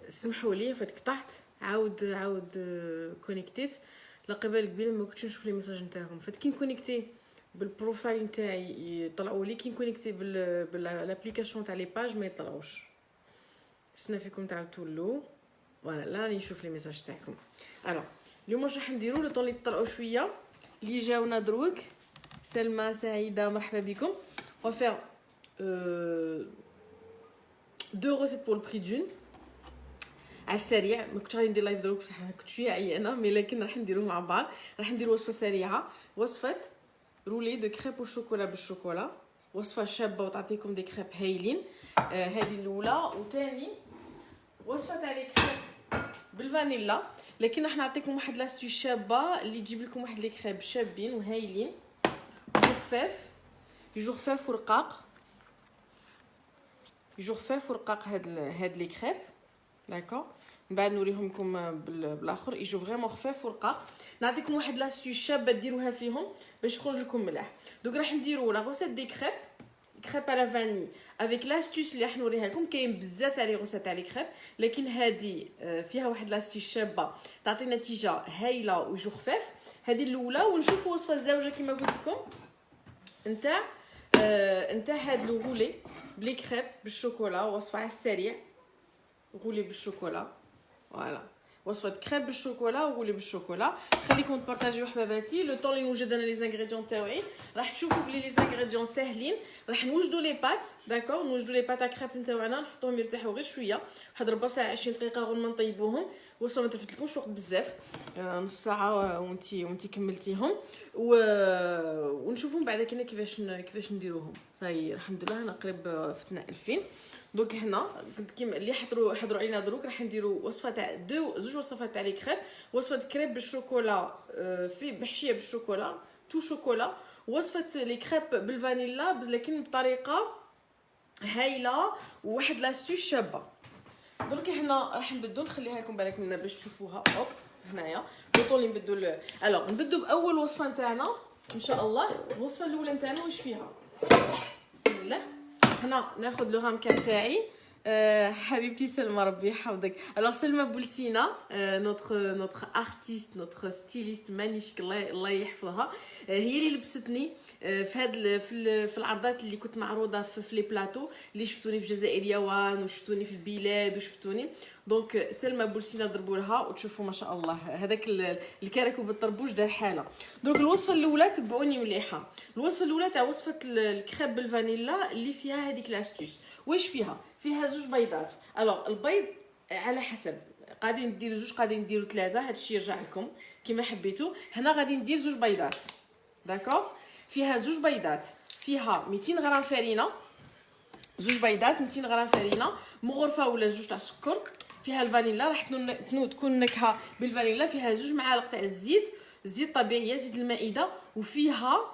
سمحوا لي فات قطعت عاود كونيكتيت. لا قبل قبيله ما كنتش نشوف لي ميساج نتاعهم، فات كي نكونيكتي بالبروفايل نتاعي يطلعوا لي، كي نكونيكتي بالابليكاسيون تاع لي باج ما يطلعوش. استنى فيكم تعاودوا له. فوالا لا راني نشوف لي ميساج تاعكم. الوغ اليوم واش راح نديرو لو طون اللي تطلعوا شويه اللي جاونا دروك. سلمى سعيده مرحبا بكم. on va faire deux recettes pour le prix d'une على السريع. ما كنتش غادي ندير لايف دروك بصح كنت شويه عيانه، مي لكن راح نديرو مع بعض. راح ندير وصفه سريعه، وصفه رولي دو كريب والشوكولا بالشوكولا، وصفه شابه وتعطيكم دي كريب هايلين. هذه الاولى. وثاني وصفه تاع لي كريب بالفانيلا، لكن راح نعطيكم واحد لاستيو شابه اللي تجيب لكم واحد لي كريب شابين وهايلين، يجو خفاف ورقاق، يجو خفاف ورقاق. هاد لي كريب داكور. من بعد نوريهم لكم بالاخر، يجو فريمون خفاف ورقاق. نعطيكم واحد لاستيو شابه ديروها فيهم باش يخرج لكم ملاح. دوك راح نديروا لا غوسيت دي كريب على فاني افيك لاستيوس اللي راح نوريها لكم. كاين بزاف تاع لي غوسيت تاع لي كريب، لكن هذه فيها واحد لاستيو شابه تعطي نتيجه هايله ويجو خفاف. هذه الاولى. ونشوفوا وصفه الزوجه كما قلت لكم نتاع هاد لو غولي بلي كريب بالشوكولا. وصفه على السريع، غولي بالشوكولا. فوالا وصفه كريب بالشوكولا وغولي بالشوكولا. خليكم تبارطاجيو حباباتي. لو طون اللي نوجد انا لي زانغريديون تاوعي راح تشوفوا بلي لي زانغريديون ساهلين. راح نوجدوا لي بات داكور، نوجدوا لي بات تاع كريب نتاعنا، نحطوهم يرتاحوا غير شويه، واحد ربع ساعه 20 دقيقه غير ما نطيبوهم. وصفه ما تفتلكمش وقت بزاف، نص ساعه وانتي كملتيهم. ونشوفوا من بعد كيفاش نديروهم. صاي الحمد لله انا قريب فتنا 2000. دونك هنا كيما اللي حضروا علينا دروك راح نديروا وصفه تاع زوج وصفات تاع لي كريب. وصفه كريب بالشوكولا في محشيه بالشوكولا تو شوكولا، وصفه لي كريب بالفانيلا لكن بطريقه هايله وواحد لاستيو شابه. دونك هنا راح نبدو نخليها لكم بالك منا باش تشوفوها. اوب هنايا لو طون اللي نبدو الوغ نبدو باول وصفه نتاعنا ان شاء الله. الوصفه الاولى نتاعنا واش فيها؟ بسم الله. هنا ناخذ لو رامكان تاعي. حبيبتي سلمى ربي يحفظك. الوغ سلمى بولسينا نوتر ارتيست نوتر ستيليست مانيفيك الله يحفظها. هي اللي لبستني في هاد في العرضات اللي كنت معروضه في لي بلاطو اللي شفتوني في جزائريه وان وشفتوني في البلاد وشفتوني. دونك سلمى بولسينا ضربوا لها وتشوفوا ما شاء الله هذاك الكركب بالطربوش دار حاله. دونك الوصفه الاولى تبعوني مليحه. الوصفه الاولى تاع وصفه الكريب بالفانيلا اللي فيها هذيك لاستيس. واش فيها زوج بيضات. الوغ البيض على حسب، قاعدين نديروا زوج قاعدين نديروا ثلاثه، هادشي يرجع لكم كيما حبيتوا. هنا غادي ندير زوج بيضات داكور. فيها زوج بيضات، فيها 200 غرام فرينه، زوج بيضات 200 غرام فرينه مغرفه ولا زوج تاع السكر. فيها الفانيلا راح تكون نكهه بالفانيلا. فيها زوج معالق تاع الزيت طبيعيه، زيت المائده. وفيها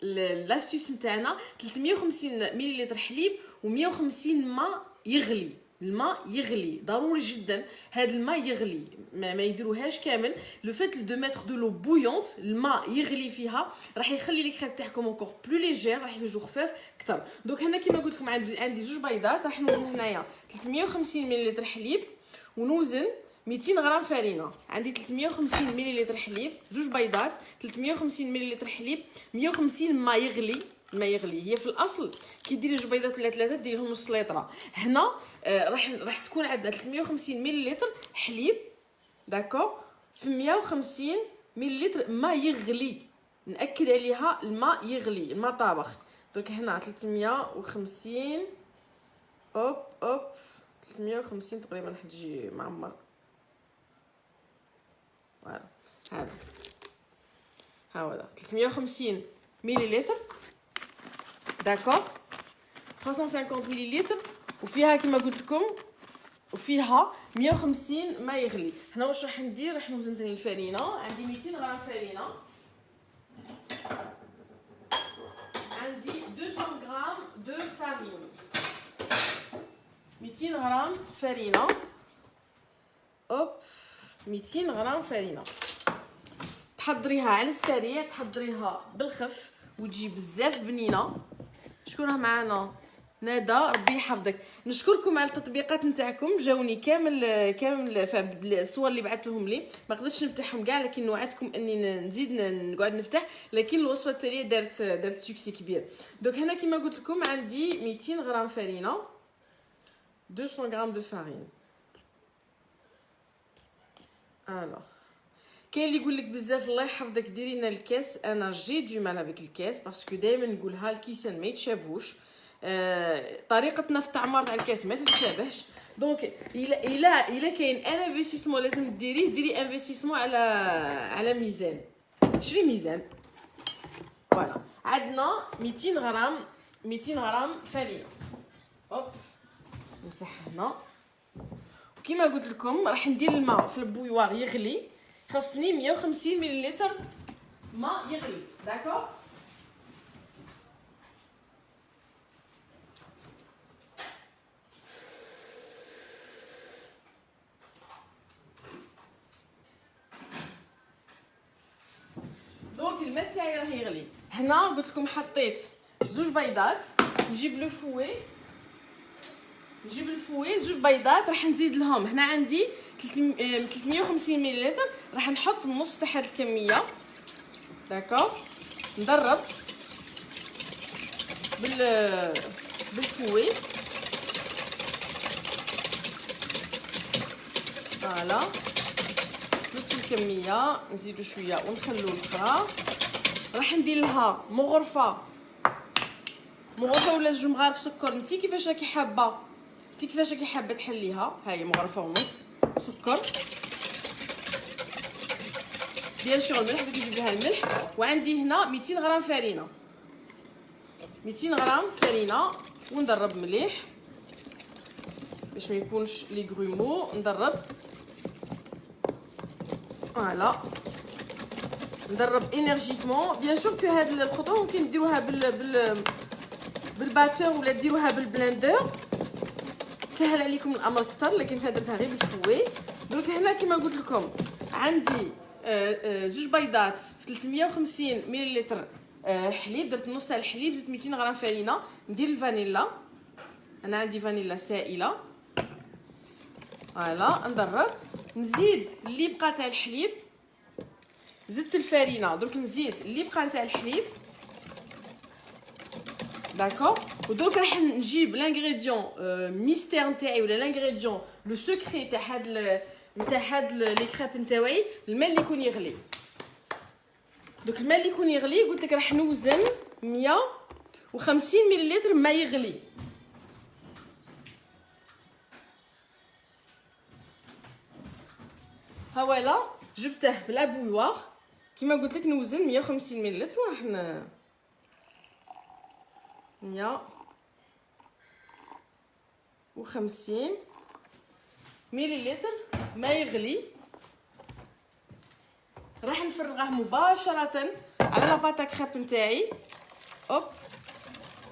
لاستيس نتاعنا 350 ملل حليب و150 ماء يغلي. الماء يغلي ضروري جدا، هذا الماء يغلي ما يديروهاش كامل. لو فيت دو ميتر دو لو بويونت الماء يغلي فيها راح يخلي لي كريب تاعكم انكور بلو ليجير، راح يجو خفاف اكثر. دونك هنا كيما قلت لكم عندي زوج بيضات. راح نوزن هنايا 350 ملل حليب ونوزن 200 غرام فرينه. عندي 350 ملل حليب، زوج بيضات 350 ملل حليب، 150 ماء يغلي. الماء يغلي هي في الاصل كي ديري جوج بيضات ولا ثلاثه ديريهم نص لتر. هنا راح تكون عندنا 350 ملل حليب داكور في 150 ملل ماء يغلي. ناكد عليها الماء يغلي، الماء طابخ. دونك هنا 350 اوب 350 تقريبا حتجي معمر. فوالا هذا 350 ملل داكور 350 ملل. وفيها كما قلت لكم وفيها 150 ما يغلي. هنا واش راح ندير؟ راح نوزن ثاني الفرينه. عندي 200 غرام فرينه، عندي 200 غرام دو فارين، 200 غرام فرينه. اوب 200 غرام فرينه. تحضريها على السريع، تحضريها بالخف وتجي بزاف بنينه. شكون راه معانا؟ ندى ربي يحفظك. نشكركم على التطبيقات نتاعكم، جاوني كامل الصور اللي بعثتهم لي، ما قدرتش نفتحهم كاع، لكن وعدتكم اني نزيد نقعد نفتح، لكن الوصفه التاليه دارت سوكسي كبير. دونك هنا كما قلت لكم عندي 200 غرام فرينه، 200 غرام دو فارين. الوغ كاين اللي يقول لك بزاف الله يحفظك ديري لنا الكاس، انا جي دو مال افيك الكاس باسكو دائما نقولها الكيسان ما يتشابهوش، طريقتنا في التعمار تاع الكاس ما تتشابهش. دونك الا كاين ان انفستيسمون لازم ديريه، ديري انفستيسمون على ميزان، شري ميزان. فوالا عندنا 200 غرام فرينه. هوب نمسح هنا. وكما قلت لكم راح ندير الماء في البويوار يغلي، خاصني 150 مليلتر ماء يغلي. داكور. دونك الماء تاعي راه يغلي. هنا قلت لكم حطيت 2 بيضات، نجيب الفوي 2 بيضات راح نزيد لهم. هنا عندي 350 مليلتر، راح نحط نص تاع هاد الكميه. داكور. نضرب بالفوي. فوالا نص الكميه، نزيدو شويه ونخلو الاخرى. راح ندير لها مغرفه ولا 2 مغارف سكر، انتي كيفاش راكي حابه تحليها. هاهي مغرفه ونص سكر، بيان سور الملح بدك تجيب لها الملح. وعندي هنا 200 غرام فرينه، 200 غرام فرينه، وندرب مليح باش ما يكونش لي غرومو. ندرب فوالا، ندرب انرجيكمون. بيان سور كو هاد الخطوه ممكن ديروها بالباتور ولا ديروها بالبلندر، تسهل عليكم الامر اكثر، لكن هنا درتها غير بالفوي. دونك هنا كما قلت لكم عندي 2 بيضات في 350 مليلتر حليب، درت نص تاع الحليب، زدت 200 غرام فرينه. ندير الفانيلا، انا عندي فانيلا سائله. فوالا ندرب، نزيد اللي بقى تاع الحليب، زدت الفرينه، درك نزيد اللي بقى تاع الحليب. داكور. ودرك راح نجيب لانغريديون ميستير نتاعي ولا لانغريديون لو سكري تاع هاد لي كريب نتاعي، الماء اللي يكون يغلي. دوك الماء اللي يكون يغلي قلت لك راح نوزن 150 مليلتر ماء يغلي. هاولا جبته بلا بويوار كيما قلت لك، نوزن 150 مليلتر وراح 150 مليلتر ماء يغلي. راح نفرغه مباشره على لاباطا كريب نتاعي. اوب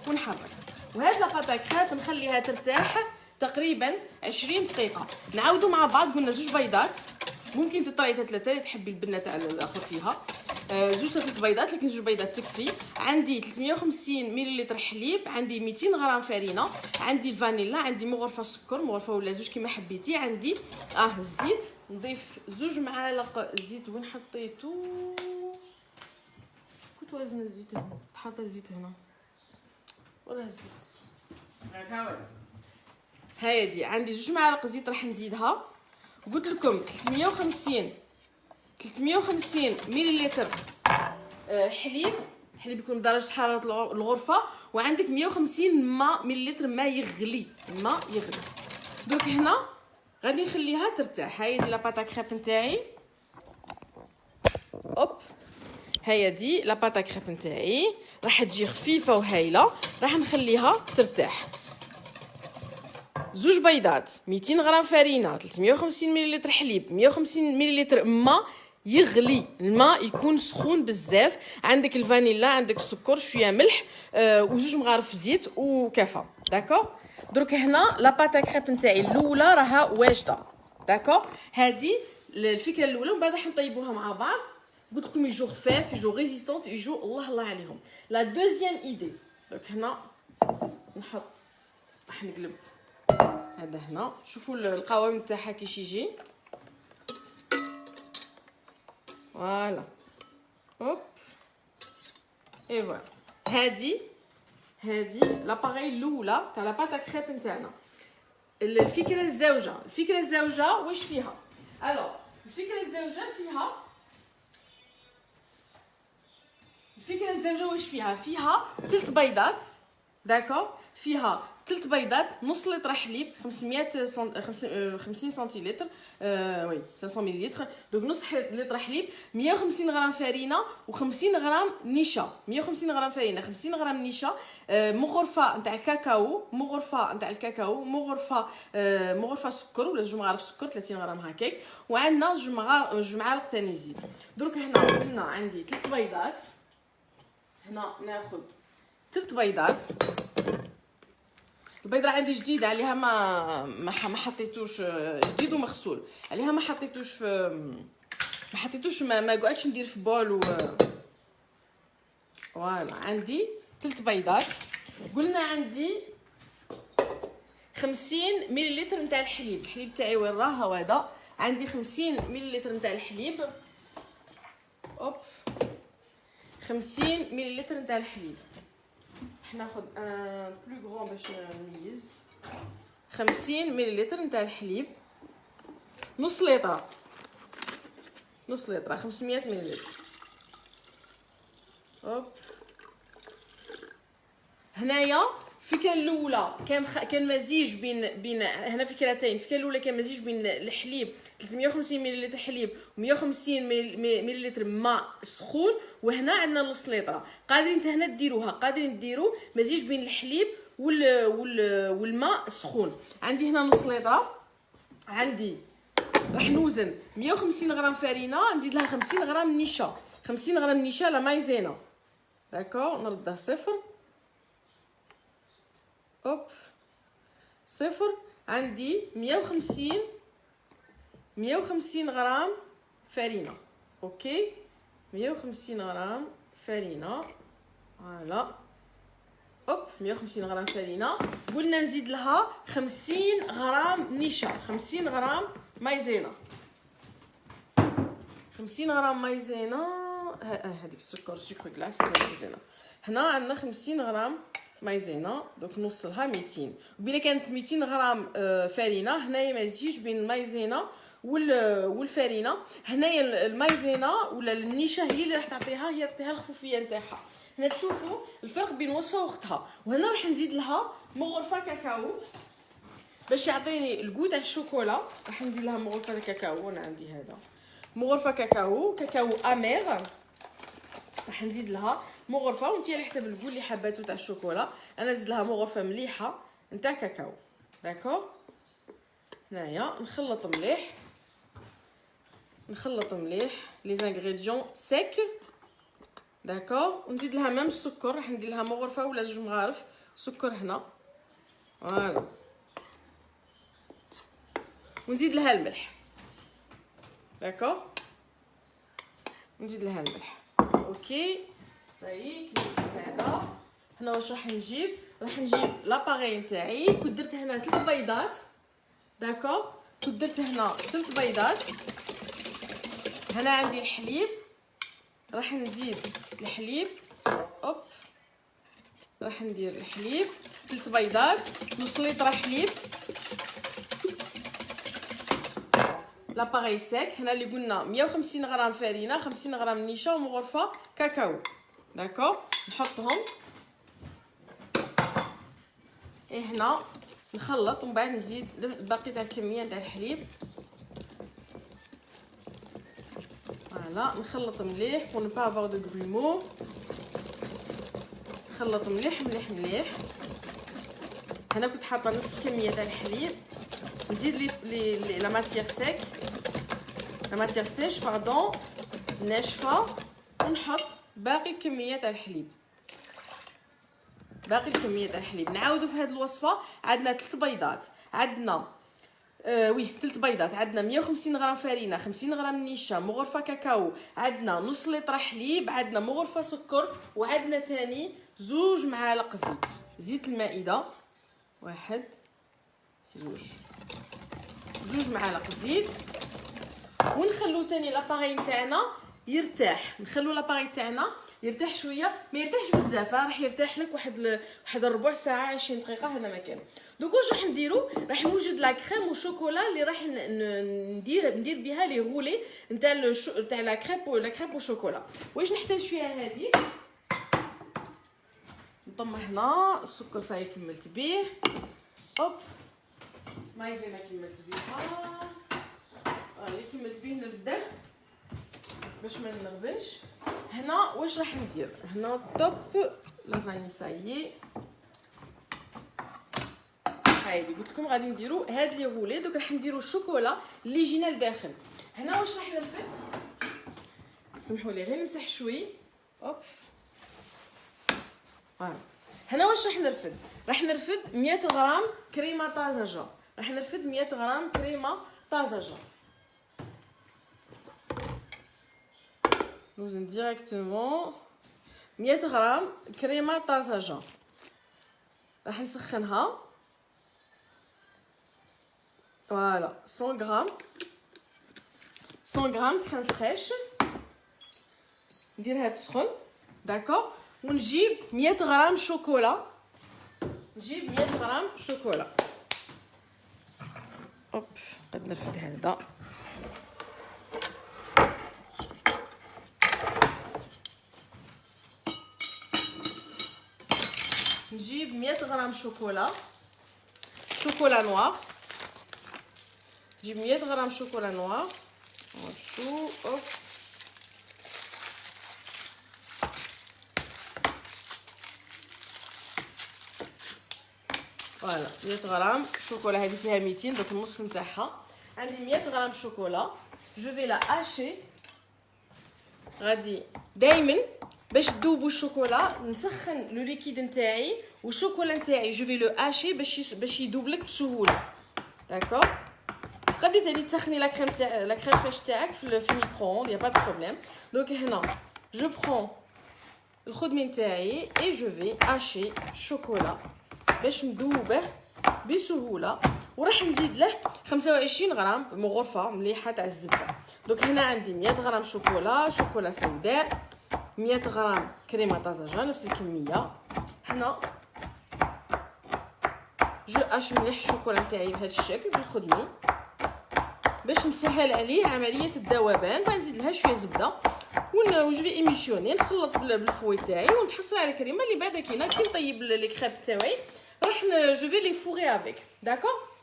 ونحرك. وهاد لاباطا كريب نخليها ترتاح تقريبا 20 دقيقه. نعاودوا مع بعض. قلنا 2 بيضات، ممكن تطري 3 اللي تحبي البنه تاع الاخر فيها، 2 بيضات، لكن 2 بيضات تكفي. عندي 350 مليلتر حليب، عندي 200 غرام فرينه، عندي فانيلا، عندي مغرفه سكر، مغرفه ولا 2 كيما حبيتي. عندي الزيت، نضيف 2 معالق الزيت. وين حطيتو؟ كنت وازن الزيت هنا، حاطه الزيت هنا ولا الزيت هاكا. هادي عندي 2 معالق زيت راح نزيدها. قلت لكم 350 مليلتر حليب يكون بدرجه حراره الغرفه، وعندك 150 مليلتر ماء يغلي. دوك هنا غادي نخليها ترتاح. هاهي دي لاباطا كريب نتاعي. اوب هيا دي لاباطا كريب نتاعي، راح تجي خفيفه وهايله. راح نخليها ترتاح. 2 بيضات، 200 غرام فرينه، 350 مليلتر حليب، 150 مليلتر ماء يغلي. الماء يكون سخون بزاف. عندك الفانيلا، عندك السكر، شويه ملح، و2 مغارف زيت وكفى. داكور. درك هنا لاباطا كريب نتاعي الاولى راها واجده. داكور. هذه الفكره الاولى، ومن بعد راح نطيبوها مع بعض. قلت لكم يجو خفاف، يجو ريزيستونت، يجو الله عليهم. لا دوزيام ايدي، درك هنا نحط راح نقلب هذا هنا. شوفوا القوام تاعها كيش يجي. فوالا هوب اي فوالا. هادي لاباري الاولى تاع لاباطا كريب نتاعنا. الفكره الزوجه واش فيها؟ الوغ الفكره الزوجه واش فيها؟ فيها 3 بيضات داكور، فيها 3 بيضات، نص لتر حليب 50 سنتيلتر وي 500 ملل، دونك نص لتر حليب، 150 غرام فرينه و50 غرام نشا. 150 غرام فرينه، 50 غرام نشا، مو غرفه نتاع الكاكاو، مو غرفه سكر ولا 2 معالق سكر 30 غرام هكاك، وعندنا 2 معالق ثاني زيت. درك هنا عندي 3 بيضات. هنا ناخذ 3 بيضات. البيضه عندي جديده عليها ما حطيتوش، جديد ومغسول عليها، ما حطيتوش ما قعدتش ندير في بول فوالا. عندي 3 بيضات. قلنا عندي 50 ملل نتاع الحليب تاعي وين راه؟ هذا عندي 50 ملل نتاع الحليب. اوب 50 ملل نتاع الحليب. ناخذ بلو غران باش نميز. 50 ملل نتاع الحليب، نص لتر 500 ملل. هوب هنايا الفكره الاولى كان مزيج بين هنا فكرتين. الفكره الاولى كان مزيج بين الحليب 350 ملل حليب و150 ملل ماء سخون، وهنا عندنا نص لتر. قادرين هنا ديروا مزيج بين الحليب والماء السخون. عندي هنا نص لتر. عندي راح نوزن 150 غرام فرينه، نزيد لها 50 غرام نشا. 50 غرام نشا لا مايزينا داكور، نردها صفر. اوب صفر. عندي 150 غرام فرينه. اوكي 150 غرام فرينه فوالا. اوب 150 غرام فرينه. قلنا نزيد لها 50 غرام نشا، 50 غرام مايزينا، 50 غرام مايزينا. هذيك السكر كلاص مايزينا. هنا عندنا 50 غرام مايزينا، دونك نوصلها 200. وبلا كانت 200 غرام فرينه، هنايا مزيج بين المايزينا والفرينه. هنايا المايزينا ولا النشا هي اللي راح تعطيها الخفوفيه نتاعها. هنا تشوفوا الفرق بين وصفه واختها. وهنا راح نزيد لها مغرفه كاكاو باش يعطيني الكو تاع الشوكولا. راح ندير لها مغرفه كاكاو. وانا عندي هذا مغرفه كاكاو امير. راح نزيد لها مغرفه، وانت على حسب الكو اللي حباتو تاع الشوكولا. انا نزيد لها مغرفه مليحه نتاع كاكاو داكور. هنايا نخلط مليح لي زانغريديون سيك داكور. ونزيد لها ميم السكر. راح ندير لها مغرفه ولا 2 مغارف سكر هنا فوالا. ونزيد لها الملح داكور. نزيد لها الملح. اوكي صايي هذا. هنا واش راح نجيب لاباري نتاعي. كنت درت هنا 3 بيضات داكور. كنت درت هنا 3 بيضات. هنا عندي الحليب. راح نزيد الحليب. اوب راح ندير الحليب 3 بيضات، نص لتر حليب. لاباري سيك. هنا اللي قلنا 150 غرام فرينه، 50 غرام نشا ومغرفه كاكاو داكور. نحطهم هنا نخلط، ومن بعد نزيد الباقي تاع الكميه تاع الحليب فوالا. نخلط مليح pour ne pas avoir de grumeaux. نخلط مليح. هنا كنت حاطه نصف الكميه تاع الحليب. نزيد لي لا ماتيير سيك، لا ماتيير سيش باردون ناشفه، ونحط باقي الكميه تاع الحليب. نعاودوا في هذه الوصفه. عندنا 3 بيضات، عندنا 3 بيضات، عندنا 150 غرام فرينه، 50 غرام نشا، مغرفه كاكاو، عندنا نص لتر حليب، عندنا مغرفه سكر، وعندنا تاني 2 معالق زيت المائده واحد زوج معالق زيت. ونخلو تاني لاباري نتاعنا يرتاح، نخلو لاباري تاعنا يرتاح شويه، ما يرتاحش بزاف، راح يرتاح لك واحد ربع ساعه 20 دقيقه، هذا ما كان. دوك واش راح نديرو؟ راح نوجد لا كريم وشوكولا اللي راح ندير بها لي غولي نتاع لا كريم وشوكولا. واش نحتاج فيها هذه؟ نطمع هنا السكر صاي كملت به، هوب مايزينا كملت بها، اللي كملت به نرفده باش ما نغبنش. هنا واش راح ندير؟ هنا طوب لا فاني صايي، هايدي قلت لكم غادي نديرو هاد لي غولي. دوك راح نديرو الشوكولا اللي جينا لداخل. هنا واش راح نرفد؟ سمحوا لي غير نمسح شوي، هوب هنا واش راح نرفد؟ راح نرفد 100 غرام كريمه طازجه، راح نرفد 100 غرام كريمه طازجه. نوزن ديريكتومون 100 غرام كريمه طازجه، راح نسخنها. فوالا 100 غرام كريم فريش، نديرها تسخن داكور. ونجيب 100 غرام شوكولا، نجيب 100 غرام شوكولا. اوب قد نرفد هذا، نجيب 100 غرام شوكولا نوار، نجيب 100 غرام شوكولا نوار. شو اوب فوالا 100 غرام شوكولا، هذه فيها 200 دوك النص نتاعها. عندي 100 غرام شوكولا، جو في لا هاشي. غادي دائما باش تذوبوا الشوكولا نسخن لو ليكيد نتاعي والشوكولا نتاعي، جو في لو هاشي باش يذوب لك بسهوله داكور. غادي تاني تسخني لا كريم فريش تاعك في الميكرووند، يا با دو بروبليم. دونك هنا جو برون الخدمه نتاعي اي جو في هاشي شوكولا باش نذوبه بسهوله. وراح نزيد له 25 غرام مغرفه مليحه تاع الزبده. دونك هنا عندي 100 غرام شوكولا سوداء، 100 غرام كريمه طازجه نفس الكميه. هنا جو اش مليح الشوكولا نتاعي بهذا الشكل بالخدمي باش نسهل عليه عمليه الذوبان. نزيد لها شويه زبده وجو في ايميسيوني، نخلط بالفوي تاعي ونتحصل على كريمه اللي بعدا كي نطيب لي كريب تاعي راح جو في لي فوري افيك داكور.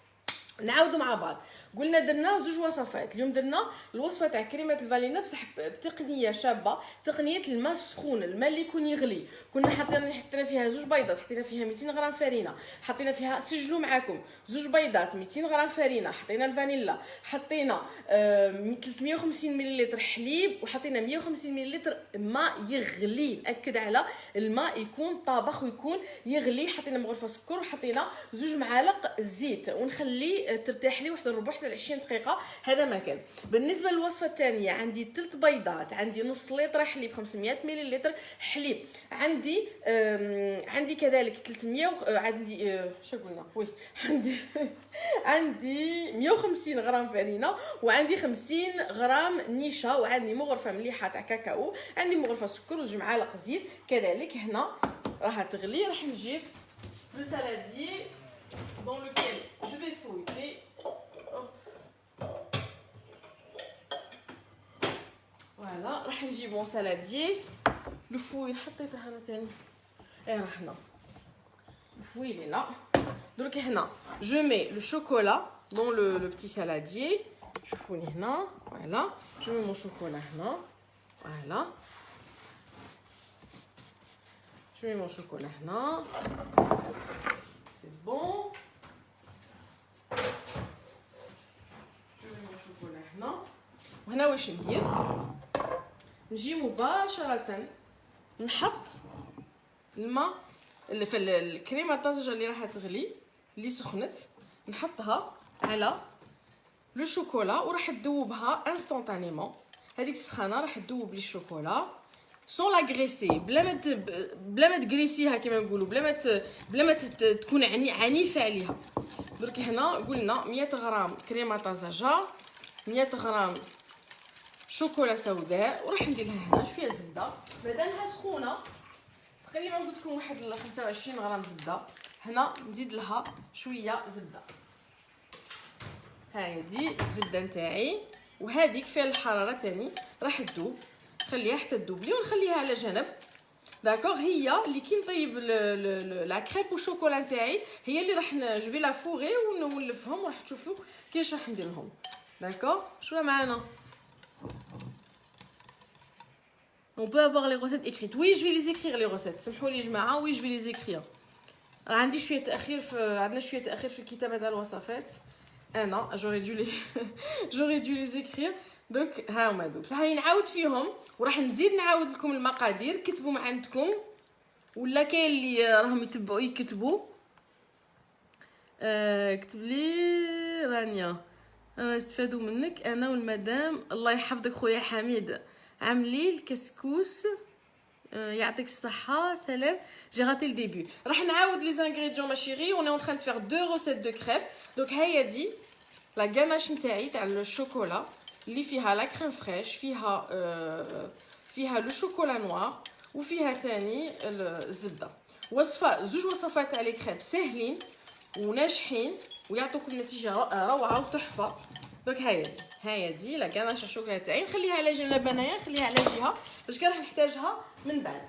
نعاودوا مع بعض. قلنا درنا زوج وصفات اليوم، درنا الوصفه تاع كريمه الفانيلا بصح بتقنيه شابه، تقنيه الماء السخون، الماء اللي يكون يغلي. كنا حطينا فيها زوج بيضات، حطينا فيها 200 غرام فرينه، حطينا فيها سجلوا معاكم زوج بيضات 200 غرام فرينه، حطينا الفانيلا، حطينا 350 ملل حليب، وحطينا 150 ملل ماء يغلي. ناكد على الماء يكون طابخ ويكون يغلي. حطينا مغرفه سكر وحطينا زوج معالق زيت ونخليه ترتاح لي واحد الربع حتى 20 دقيقه، هذا ما كان. بالنسبه للوصفه الثانيه عندي 3 بيضات، عندي نص لتر حليب، 500 ملل حليب، عندي كذلك 300 عندي شو قلنا وي عندي 150 غرام فرينه، وعندي 50 غرام نيشه، وعندي مغرفه مليحه تاع كاكاو، عندي مغرفه سكر وزوج معالق زيت. كذلك هنا راح تغلي. راح نجيب لو سالاديي dans lequel je vais fouetter. Voilà, راح نجيب مون سالاديي. لو فوي حطيته هنا ثاني، راح هنا الفوي اللي لا. درك هنا جو مي لو شوكولا دون لو بتي سالاديي. شوفوني هنا فوالا، جو مي مون شوكولا هنا فوالا، جو مي مون شوكولا هنا سي بون. شوكولا هنا. وهنا واش ندير؟ نجي مباشره نحط الماء اللي في الكريمه الطازجه اللي راح تغلي اللي سخنت، نحطها على لو شوكولا وراح تذوبها انستونطانيمون. هذيك السخانه راح تذوب لي الشوكولا sans la graisser بلا ما تغريسيها كما نقولوا بلا ما تكون عنيفه عليها. درك هنا قلنا 100 غرام كريمه طازجه، 100 غرام شوكولا سوداء، وراح ندير لها هنا شويه زبده مادامها سخونه تقريبا قلت لكم واحد 25 غرام زبده. هنا نزيد لها شويه زبده. هاهي دي الزبده نتاعي، وهذيك فيها الحراره تاني راح تذوب، خليها حتى تذوب لي ونخليها على جنب. داكوغ هي اللي كي نطيب لا كريب والشوكولا نتاعي هي اللي راح جو في لا فوغي ونولفهم وراح تشوفوا كيفاش راح ندير لهم. داكوغ شنو معانا؟ On peut avoir les recettes écrites. Oui, je vais les écrire les recettes. سمحوا لي جماعه. Oui, je vais les écrire. عندي شويه تاخير عندنا شويه تاخير في الكتابه تاع الوصفات. انا j'aurais dû les écrire. دوك ها هما دوك بصح راني نعاود فيهم وراح نزيد نعاود لكم المقادير. كتبوا ما عندكم ولا كاين اللي راهم يتبعوا يكتبوا. كتب لي رانيا انا استفادوا منك انا والمدام. الله يحفظك خويا حميد. عاملي الكسكس يعطيك الصحه سلام. جي راتي الديبي. راح نعاود لي زانغريديون ما شيري. اون ان تران دو فير دو روسيت دو كريب. دوك هيا دي لا غاناش نتاعي تاع الشوكولا اللي فيها لا كريم فريش، فيها لو شوكولا نوار وفيها تاني الزبده. وصفه زوج وصفات تاع لي كريب ساهلين وناجحين ويعطوكم نتيجه روعه وتحفه. دوك هيا دي لا غاناش الشوكولا تاعي نخليها على جنب انايا، نخليها على جهه باش كي راح نحتاجها من بعد.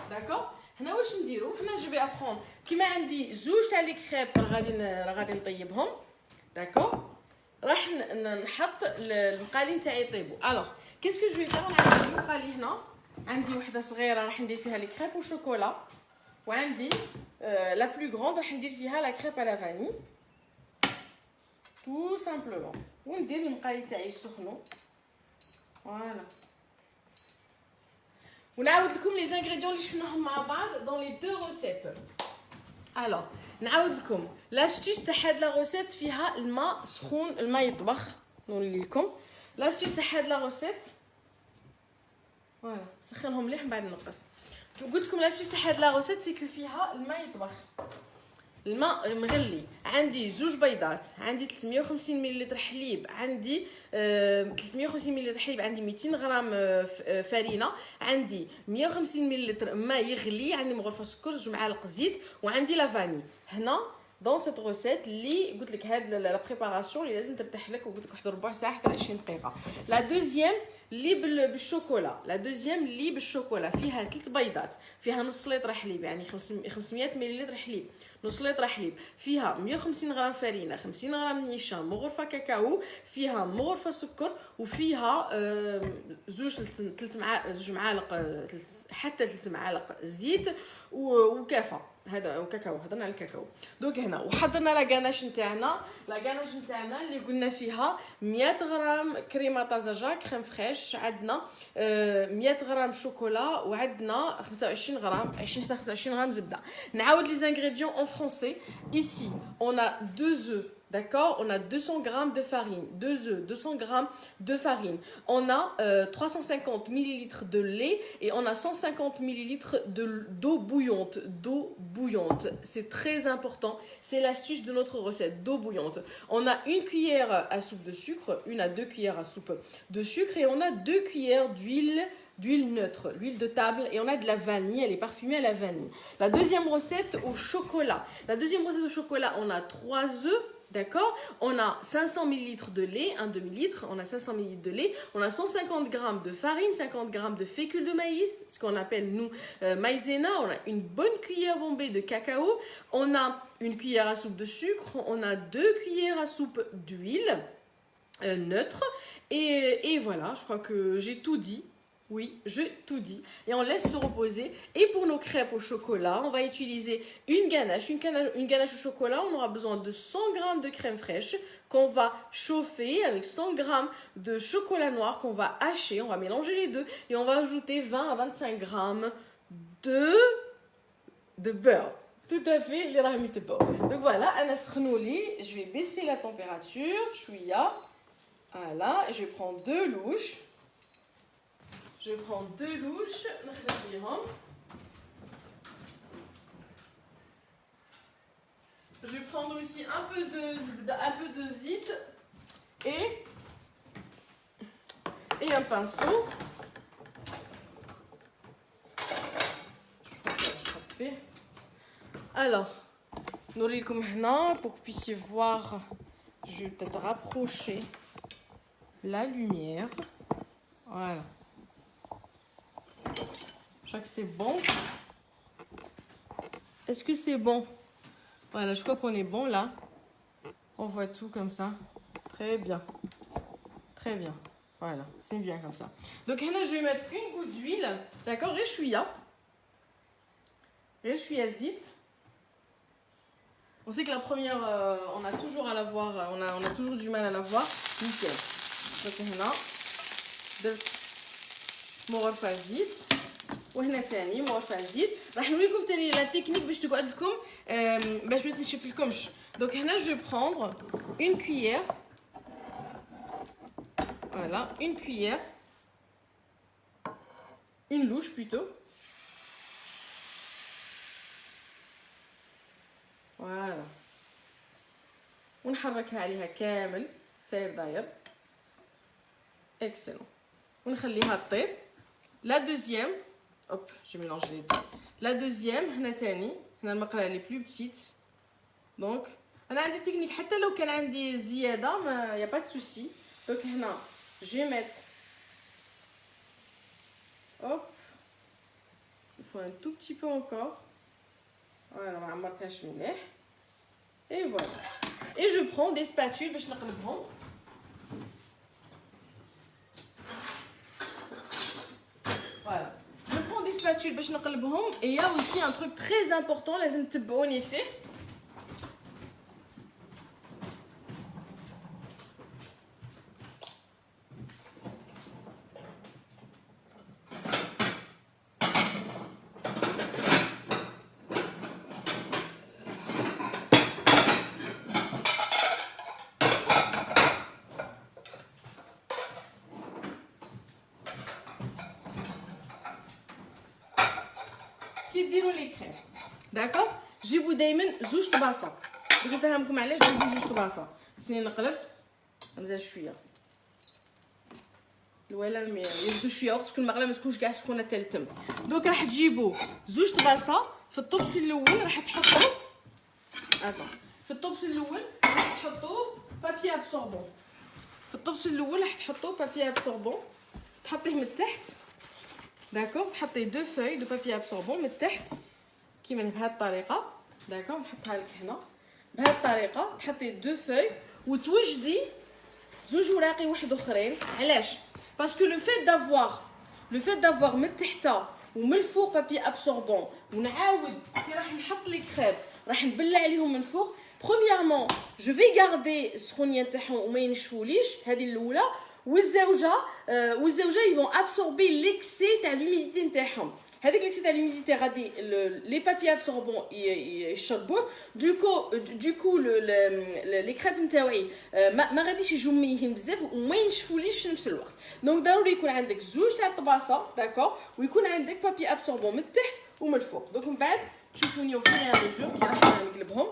داكوغ هنا واش نديرو؟ هنا جو في ابخون كيما عندي زوج تاع لي كريب غادي نطيبهم. داكوغ راح نحط المقالي تاعي يطيبوا. الوغ كيسكو جو في فير؟ عندي زوج مقالي هنا، عندي وحده صغيره راح ندير فيها لي كريب وشوكولا، وعندي لا بلو غروند راح ندير فيها لا كريب على فاني tout simplement. وندير المقالي تاعي يسخنوا. فوالا ونعاود لكم لي زانغريديون اللي شفناهم مع بعض دون لي دو روسيت. الوغ نعاود لكم لاستيس تاع هاد لا روسيت فيها الماء سخون، الماء يطبخ. نوري لكم لاستيس تاع هاد لا روسيت. فوالا سخنهم مليح من بعد نقص. قلت لكم لاستيس تاع هاد لا روسيت سي كو فيها الماء يطبخ، الماء مغلي. عندي زوج بيضات، عندي 350 ملل حليب، عندي 350 ملل حليب، عندي 200 غرام فرينه، عندي 150 ملل ماء يغلي، عندي مغرفه سكر، 2 معالق زيت، وعندي لا فاني. هنا دون سيت روسيت اللي قلت لك هاد لا بريباراسيون اللي لازم ترتاح لك وقلت لك واحد ربع ساعه حتى 20 دقيقه. لا دوزيام اللي بالشوكولا، لا دوزيام اللي بالشوكولا فيها 3 بيضات، فيها نص لتر حليب يعني 500 ملل حليب، نص لتر حليب، فيها 150 غرام فرينه، 50 غرام نيشان، مغرفه كاكاو، فيها مغرفه سكر، وفيها زوج معالق حتى 3 معالق زيت وكافه. هذا وكاكاو، هضرنا على الكاكاو. دوك هنا وحضرنا لا غاناش نتاعنا. لا غاناش نتاعنا اللي قلنا فيها 100 غرام كريمه طازجه كريم فريش، عندنا 100 غرام شوكولا، وعندنا 25 غرام 20 حتى 25 غرام زبده. نعاود لي زانغريديون en français. Ici on a 2 œufs. D'accord, on a 200 grammes de farine, 2 œufs, 200 grammes de farine. On a 350 millilitres de lait et on a 150 millilitres d'eau bouillante. D'eau bouillante, c'est très important. C'est l'astuce de notre recette, d'eau bouillante. On a une cuillère à soupe de sucre, 1 à 2 cuillères à soupe de sucre, et on a 2 cuillères d'huile neutre, l'huile de table, et on a de la vanille, elle est parfumée à la vanille. La deuxième recette au chocolat. La deuxième recette au chocolat, on a 3 œufs. D'accord, on a 500 ml de lait, un demi-litre, on a 500 ml de lait, on a 150 g de farine, 50 g de fécule de maïs, ce qu'on appelle nous maïzena, on a une bonne cuillère bombée de cacao, on a une cuillère à soupe de sucre, on a 2 cuillères à soupe d'huile neutre, et voilà, je crois que j'ai tout dit. Oui, j'ai tout dit. Et on laisse se reposer. Et pour nos crêpes au chocolat, on va utiliser une ganache. Une ganache au chocolat, on aura besoin de 100 g de crème fraîche qu'on va chauffer avec 100 g de chocolat noir qu'on va hacher. On va mélanger les deux. Et on va ajouter 20 à 25 g de beurre. Tout à fait, les rahmi de beurre. Donc voilà, je vais baisser la température. Chouïa. Voilà, je vais prendre 2 louches. je prends 2 louches, je vais prendre aussi un peu de zit et un pinceau. Alors, نوريلكم هنا pour que vous puissiez voir. Je vais peut-être rapprocher la lumière. Voilà. Je crois que c'est bon. Est-ce que c'est bon? Voilà, je crois qu'on est bon là. On voit tout comme ça. Très bien. Très bien. Voilà, c'est bien comme ça. Donc là, je vais mettre une goutte d'huile. D'accord? Rechouïa. Rechouïa zit. On sait que la première, on a toujours à la voir, on a toujours du mal à la voir. Nickel. Donc là, مرفى زيت وهنا ثاني مرفى زيت. راح نوريكم تاني لا تكنيك باش تقعد لكم باش ما تنشف لكمش. Donc هنا je vais prendre une cuillère. Voilà, une cuillère. Une louche plutôt. Voilà. ونحركها عليها كامل ساير داير. Excellent. ونخليها تطيب. La deuxième, hop, j'ai mélangé les deux. La deuxième, هنا تاني, هنا المقلاة les plus petites. Donc, أنا عندي technique حتى لو كان عندي زيادة ما y a pas de souci. Donc هنا, je vais mettre, hop, il faut un tout petit peu encore. Voilà, ما عمرتهاش مليح. Et voilà. Et je prends des spatules باش نقلبهم. Voilà. Je prends des spatules باش نقلبهم. Et il y a aussi un truc très important, لازم تتبعوني فيه. كيديروا لي كريم داكوغ جيبوا دائما زوج طباسه بغيت نفهمكم علاش جيبوا زوج طباسه خصني نقلب مزال شويه الولا يزيدوا شويه وقت تكون المغله ما تكونش كاع سخونه حتى التم دوك راح تجيبوا زوج طباسه في الطبس الاول راح تحطوا في الطبس الاول راح تحطوا بابي ابسوربون في الطبس الاول راح تحطوا بابي ابسوربون تحطيه من التحت داكوغ تحطي دو فوي دو بابي ابسوربون من التحت كيما بهذه الطريقه داكوغ نحطها لك هنا بهذه الطريقه تحطي دو فوي وتوجدي زوج وراقي واحد اخرين علاش باسكو لو فيت دافوار من التحت ومن الفوق بابي ابسوربون ونعاود كي راح نحط لي كريب راح نبلع عليهم من فوق برومييرمون جو في غاردي السخونيه نتاعهم وما ينشفوليش هذه الاولى والزوجه يفون ابسوربي ليكسي تاع لوميديتي نتاعهم هذيك ليكسي تاع لوميديتي غادي لي بابي ابسوربون يشربوه دوكو لي كريب نتاوعي ما غاديش يجوا مليحين بزاف وما ينشفوليش في نفس الوقت دونك ضروري يكون عندك زوج تاع الطباسه داكور ويكون عندك بابي ابسوربون من التحت ومن الفوق دونك من بعد تشوفوني وفي ميزور كي راح نقلبهم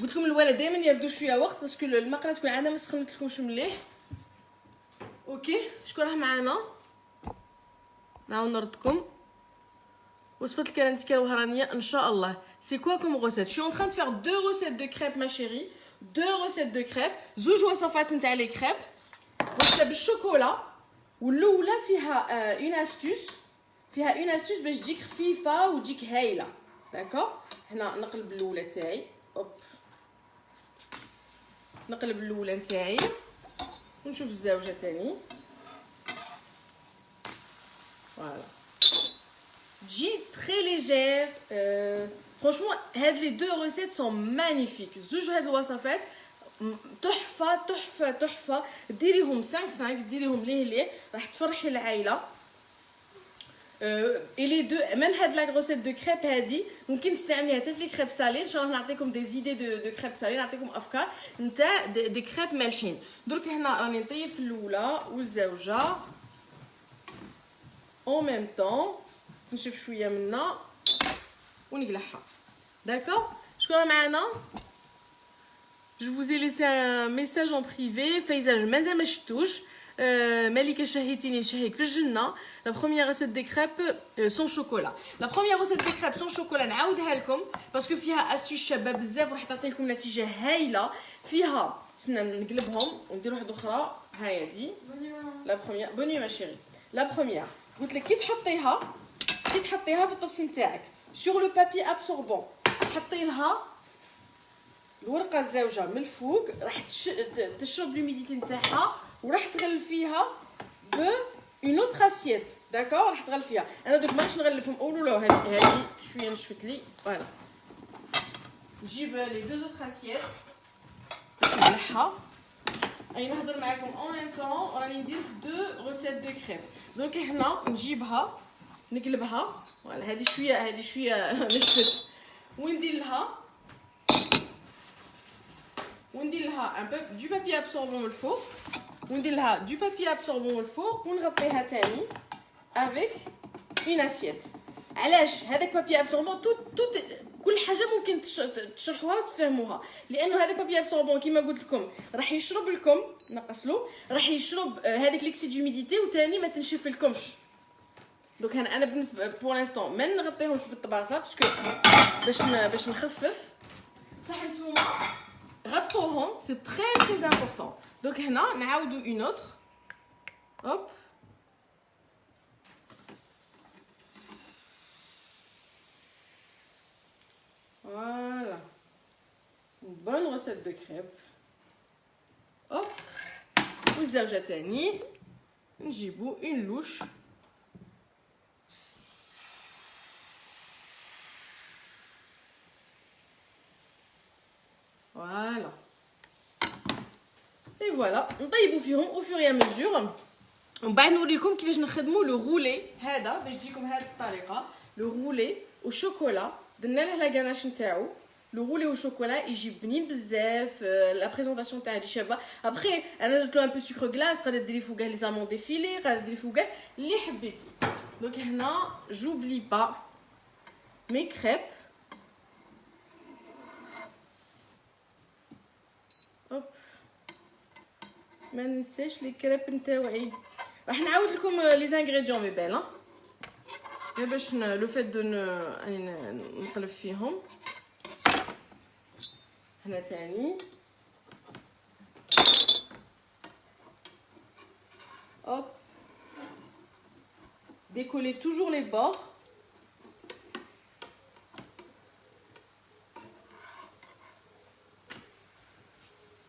قلت لكم الوالد دائما يردوا شويه وقت باسكو المقله تكون عندها ما سخنتلكمش مليح اوكي شكون راه معانا نعاود نردكم وصفه الكرانتيكا الوهرانيه ان شاء الله سي كوا كوم غوسيت شي اون تران فير دو روسيت دو كريب ما شيري دو روسيت دو كريب زوج وصفات نتاع لي كريب وصفه بالشوكولا والاولى فيها اون استوس باش تجيك خفيفه وتجيك هايله داكوغ هنا نقلب الاولى تاعي اوب نقلب الاولى نتاعي ونشوف الزوجه تاني فوالا تجي تري ليجير فرانشمون هاد لي دو ريسيت سون مانيفيك زوج هاد الوصفات تحفه تحفه تحفه ديريهم 5 ديريهم ليه راح تفرحي العائله اي لي دو ميم هاد لا غروسيت دو كريب هادي ممكن تستعمليها حتى في لي كريب سالي ان شاء الله نعطيكم دي زيدي دو كريب سالي نعطيكم افكار نتاع دي كريب مالحين درك هنا راني نطيب الاولى والزوجه en même temps نشوف شويه منا ونقلعها. D'accord? شكون معنا؟ Je vous ai laissé un message en privé. Paysage مازال ما شفتوش. مالكه شهيتيني نشهيك في الجنه. La première recette des crêpes sans chocolat. La première recette des crêpes sans chocolat نعاودها لكم باسكو فيها استيش شابه بزاف وراح تعطي لكم نتيجه هايله. فيها سنا نقلبهم وندير واحده اخرى. هاهي دي لا بروميير. بوني ما شيري. لا بروميير قلت لك كي تحطيها في الطبسي نتاعك سور لو بابي ابسوربون حطي لها الورقه الزوجه من الفوق راح تشرب لوميديتي نتاعها وراح تغلفيها ب اون اوتر اسيت. داكور راح تغلفيها. انا دوك ماش نغلفهم اولو هذه شويه نشفت لي فوالا. نجيب لي دو اوتر اسيت باش نملحها. اي نهضر معاكم اون ميم طون راني ندير في دو روسيت دو كريب. دونك هنا نجيبها نقلبها فوالا. هذه شويه نشفت وندير لها un peu du papier absorbant le faux وندير لها du papier absorbant le faux ونغطيها تاني avec une assiette. علاش هذاك بابي ابسوربون توت كل حاجه ممكن تشرحوها وتفهموها لانه هذاك بابي ابسوربون كيما قلت لكم راح يشرب لكم نقصلو راح يشرب هذيك ليكسي دوميديتي وثاني ما تنشف لكمش. دونك انا بالنسبه بور لانستون ما نغطيهمش بالطباسه باسكو باش نخفف بصح نتوما غطوهم سي تري تري امبورطون. دونك هنا نعاودو اون اوتر هوب voilà une bonne recette de crêpes. هوب والزوجه تاني نجيبو اون لوش فوالا اي فوالا نطيبو فيهم او فور اي ميزور. ومن بعد نوريكم كيفاش نخدموا لو رولي هذا باش تجيكم هذه الطريقه. لو رولي وشوكولا درنا له لا غاناش نتاعو. لو رولي وشوكولا يجي بنين بزاف. لا بريزونطاسيون تاعها شابه. ابري انا درت له ان بو سكر غلاس قادر ديري فوقه لي زامون ديفيلي قادر ديري فوقه اللي حبيتي. دونك هنا جوبلي با مي كريب هوب ما ننساش لي كريب نتاوعي. راح نعاود لكم لي زانغريديون مي بال باش لو فيت دو نقلب فيهم. هنا تاني hop décoller toujours les bords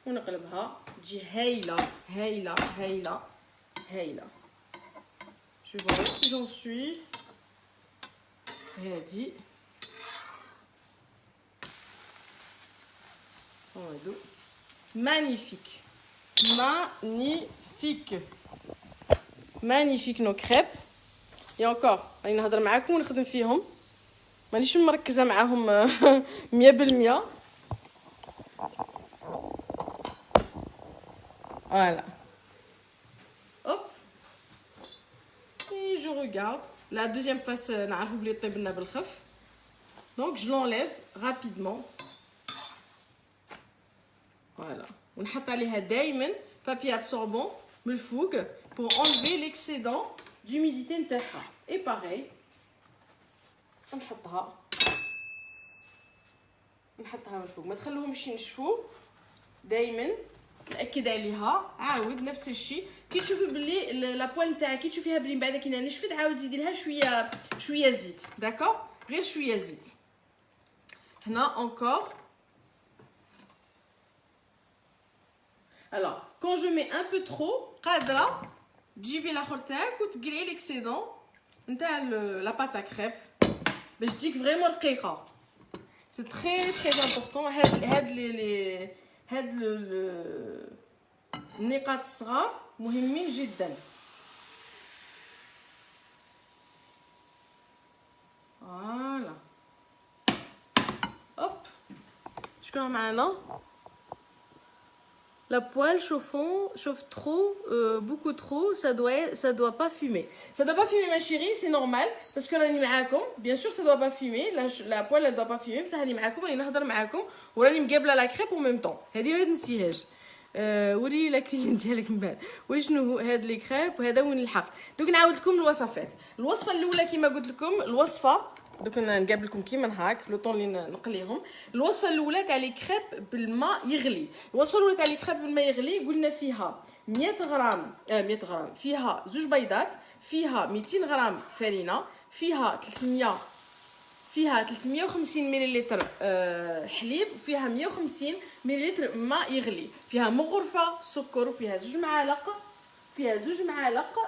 ونقلبها تجي هايله هايله هايله هايله. je vais voir où j'en suis. هادي magnifique magnifique magnifique nos crêpes. et encore راني نهضر معاكم ونخدم فيهم مانيش مركزه معاهم 100%. voilà hop et je regarde la deuxième face نعرفوا بلي طيب لنا بالخف. donc je l'enlève rapidement voilà ونحط عليها دائما papier absorbant من الفوق pour enlever l'excédent d'humidité نتاعها. et pareil نحطها من الفوق ما تخلوهمش ينشفوا دائما. ناكد عليها عاود نفس الشيء كي تشوفي بلي لا بوال نتاعها كي تشوفيها بلي من بعد كي نشفت عاود زيدي لها شويه زيت. داكور غير شويه زيت. هنا encore alors quand je mets un peu trop قادره تجيبي الاخر تاعك وتقلعي ليكسيدون نتاع لا بات ا كريب باش تجيك فريمون رقيقه. سي تري تري امبورطون هاد النقاط الصغار مهمين جدا. فوالا هوب شكون معنا La poêle chauffe trop, beaucoup trop, ça doit pas fumer. Ça doit pas fumer ma chérie, c'est normal parce que راني معاكم. Bien sûr ça doit pas fumer, la poêle elle doit pas fumer بصح راني معاكم راني نهضر معاكم وراني مقابله لا كريب au même temps. هذه ما تنسيهاش. وري لا كوزين ديالك من بعد. وشنو هو هاد لي كريب وهذا وين الحق. دوك نعاود لكم الوصفات. الوصفه الاولى كما قلت لكم الوصفه دوك نقابل لكم كيما هاك لو طون اللي نقليهم. الوصفه الاولى تاع لي كريب بالماء يغلي. الوصفه الاولى تاع لي كريب بالماء يغلي قلنا فيها 100 غرام 100 غرام فيها زوج بيضات فيها 200 غرام فرينه فيها 350 مليلتر حليب وفيها 150 مليلتر ماء يغلي فيها مغرفه سكر وفيها زوج معالق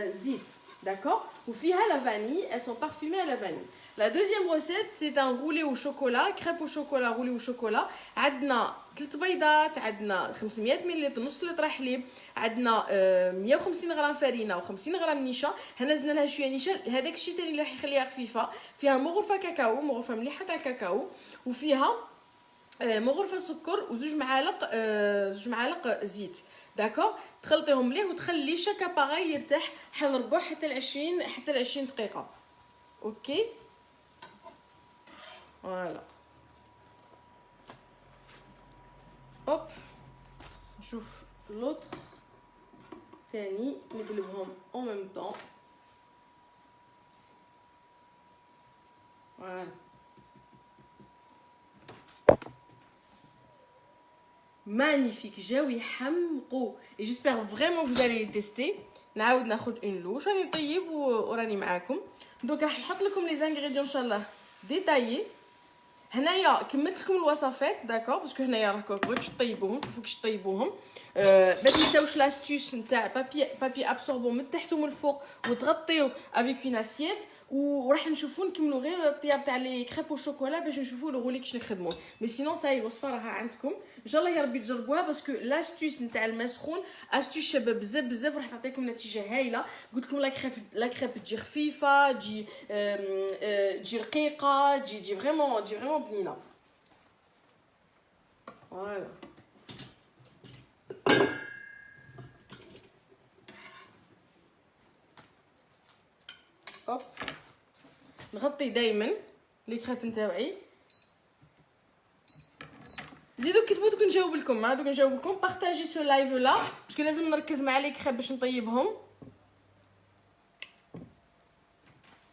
زيت d'accord وفيها la vanille elles sont parfumées à la vanille. La deuxième recette c'est un roulé au chocolat crêpe au chocolat roulé au chocolat عندنا 3 بيضات عندنا 500 ملل نص لتر حليب عندنا 150 غرام فرينه و50 غرام نشا هنا زدنا لها شويه نشا هذاك الشيء ثاني اللي راح يخليها خفيفه فيها مغرفه كاكاو مغرفه مليحه تاع الكاكاو وفيها مغرفه سكر وزوج معالق زيت داكور تخلطيهم مليح وتخلي شاك اباغاي يرتاح حل ربع حتى ل 20 دقيقه اوكي فوالا هوب نشوف لوطر ثاني نقلبهم en même temps فوالا magnifique جاو يحمقوا et j'espère vraiment que vous allez les tester نعاود ناخذ اون لوش راني نطيب وراني معاكم دوك راح نحط لكم لي زانغريديون ان شاء الله ديتايي هنايا كملت لكم الوصفات داكور باسكو هنايا راكم بغيتو تطيبوهم تشوفوا كيفاش تطيبوهم ما تنساوش لاستيس نتاع بابي ابسوربون من تحت ومن الفوق وتغطيو افيك اون اسيت وراح نشوفوا نكملوا غير الطياب تاع لي كريب وشوكولا باش نشوفوا لو غولي كيفاش نخدموه مي سينون ساي الوصفه راها عندكم ان شاء الله يا ربي تجربوها باسكو لاستيس نتاع المسخون استيس شابه بزاف راح تعطيكم نتيجه هايله قلت لكم لا كريب تجي خفيفه تجي رقيقه تجي فريمون بنينه فوالا هوب نغطي دائما لي كريب نتاوعي زيدو كتبوا دوك نجاوب لكم بارطاجي سو لايف لا باسكو لازم نركز مع لي كريب باش نطيبهم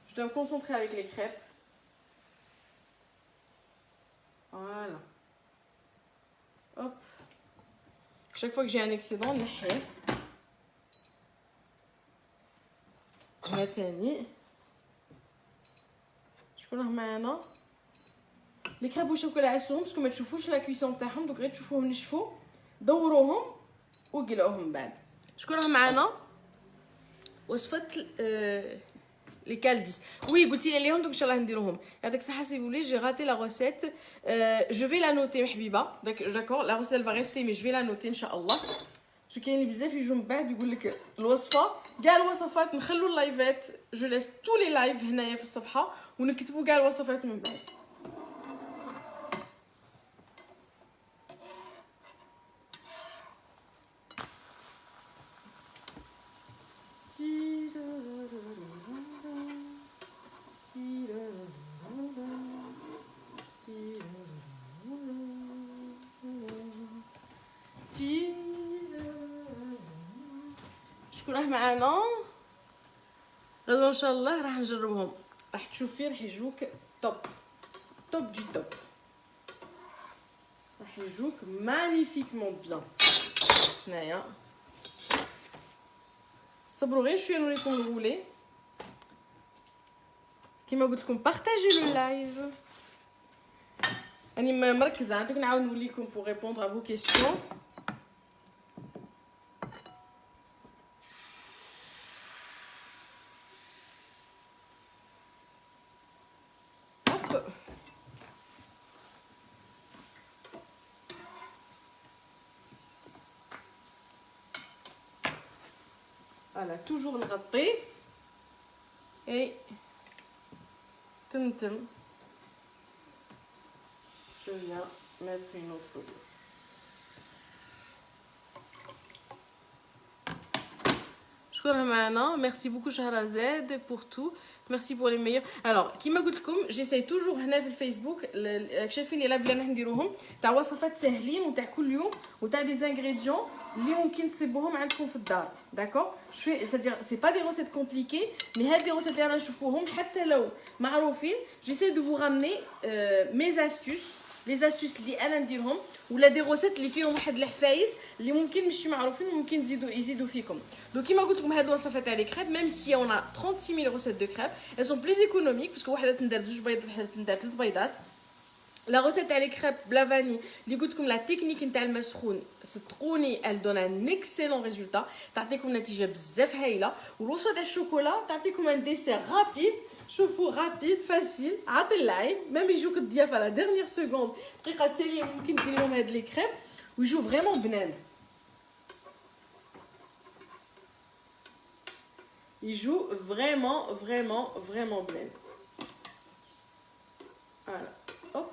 je dois me concentrer avec les crêpes voilà hop chaque fois que j'ai un excédent نحيه هنا تاني شكون راه معانا لي كريب والشوكولا عسوهم باسكو ما تشوفوش لا كويسون تاعهم دوك غير تشوفوهم نشفوا دوروهم وقلعوهم بعد شكون راه معانا وصفه لي كالديس وي قلتي لي اليوم دوك ان شاء الله نديروهم يعطيك الصحه سي فولي جي راتي لا ريسيت جو في لا نوتي حبيبه داكور لا ريسيت فا ريستي مي جو في لا نوتي ان شاء الله شو كاين بزاف يجوا من بعد يقول لك الوصفه كاع الوصفات نخلوا اللايفات جو لاس تو لي لايف هنايا في الصفحه ونكتبوا كاع الوصفات من بعد شكون راه معانا غدا ان شاء الله راح نجربهم راح تشوفي راح يجوك توب دو توب راح يجوك مانيفيكمون بيان هنايا صبروا غير شويه نوريكم الغولي كيما قلت لكم بارطاجي لو لايف راني مركزه دوك نعاود نوليكم بور ريبوندر ا فو كيسيون Voilà, toujours نغطي et تمتم je viens mettre une autre couche شكرا معنا. ميرسي بوكو شهرزاد بور تو. ميرسي بور لي ميور. الوغ كيما قلت لكم جيساي توجور هنا في الفيسبوك شايفين لي لاب اللي راح نديروهم تاع وصفات ساهلين وتاع كل يوم وتاع دي زانغريديون اللي ممكن تصيبوهم عندكم في الدار. داكور شوي سي با دي روسيت كومبليكي مي هاد دي روسيت اللي رانا نشوفوهم حتى لو معروفين جيساي دو فو رامني مي استوس لي استوس اللي انا نديرهم ولا دي روسيت اللي فيهم واحد الحفايس اللي ممكن ماشي معروفين وممكن يزيدوا فيكم. دونك كيما قلت لكم هاد الوصفه تاع لي كريب ميم سي اون 36000 روسيت دو كريب elles sont plus économiques باسكو وحده تندار 2 بيضات وحده تندار 3 بيضات. لا روسيت تاع لي كريب بلا فاني اللي قلت لكم لا تكنيك نتاع المسخون صدقوني ال دون ان اكسيلون ريزولتا تعطيكم نتيجه بزاف هايله. والوصفه تاع الشوكولا تعطيكم ان ديسير رابيد. شوفوا رابيد فاسيل عاطي العين ميم يجوك الضيافه على ديرنيير سكوند دقيقه التاليه ممكن ديري لهم هاد لي كريب ويجوا فريمون بنان يجوا فريمون بنان. فوالا هوب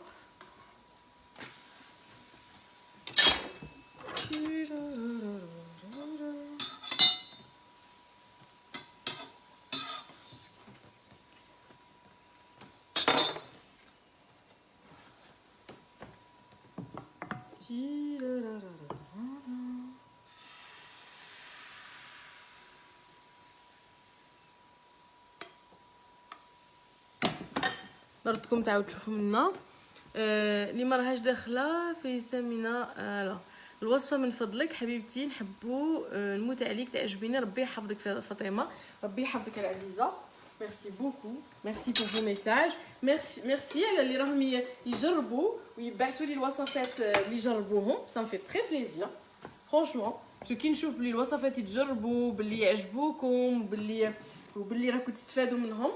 نردكم تعاود تشوفوا منا اللي ما راهاش داخله في سمينا الوصفه من فضلك حبيبتي نحبوا نموت عليك تعجبيني. ربي يحفظك فاطمه ربي يحفظك العزيزه. ميرسي بوكو ميرسي بور فو ميساج ميرسي على اللي راهم يجربوا ويبعثوا لي الوصفات اللي جربوهم سا في تري بليزير فرانشمون باسكو كي نشوف بلي الوصفات يتجربوا باللي يعجبوكم وباللي راكم تستفادوا منهم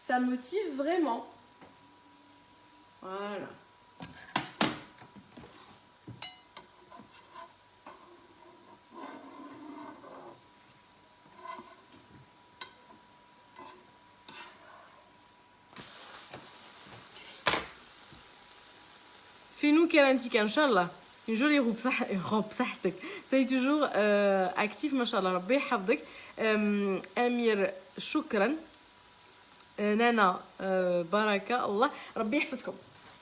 ça motive vraiment. Voilà. Fais-nous كرانتيكا ان شاء الله نجولي روب بصحتك سي توجور اكتيف ما شاء الله. ربي يحفظك. امير شكرا. نانا بركه الله ربي يحفظكم.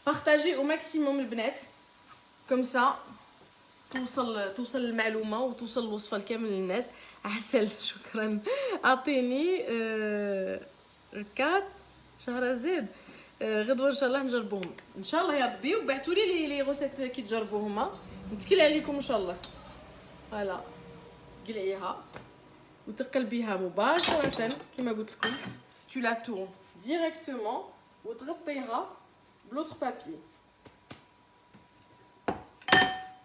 بارطاجي او ماكسيموم البنات كوم سا توصل المعلومه وتوصل الوصفه لكامل الناس. عسل شكرا. اعطيني ركات شهرزاد غدوه ان شاء الله نجربوهم ان شاء الله يا ربي وبعثوا لي روسيت كي تجربوهما نتكل عليكم ان شاء الله. فوالا تقلعيها وتقلبيها مباشره كما قلت لكم. Tu la tournes directement وتغطيها بلوتر بابي.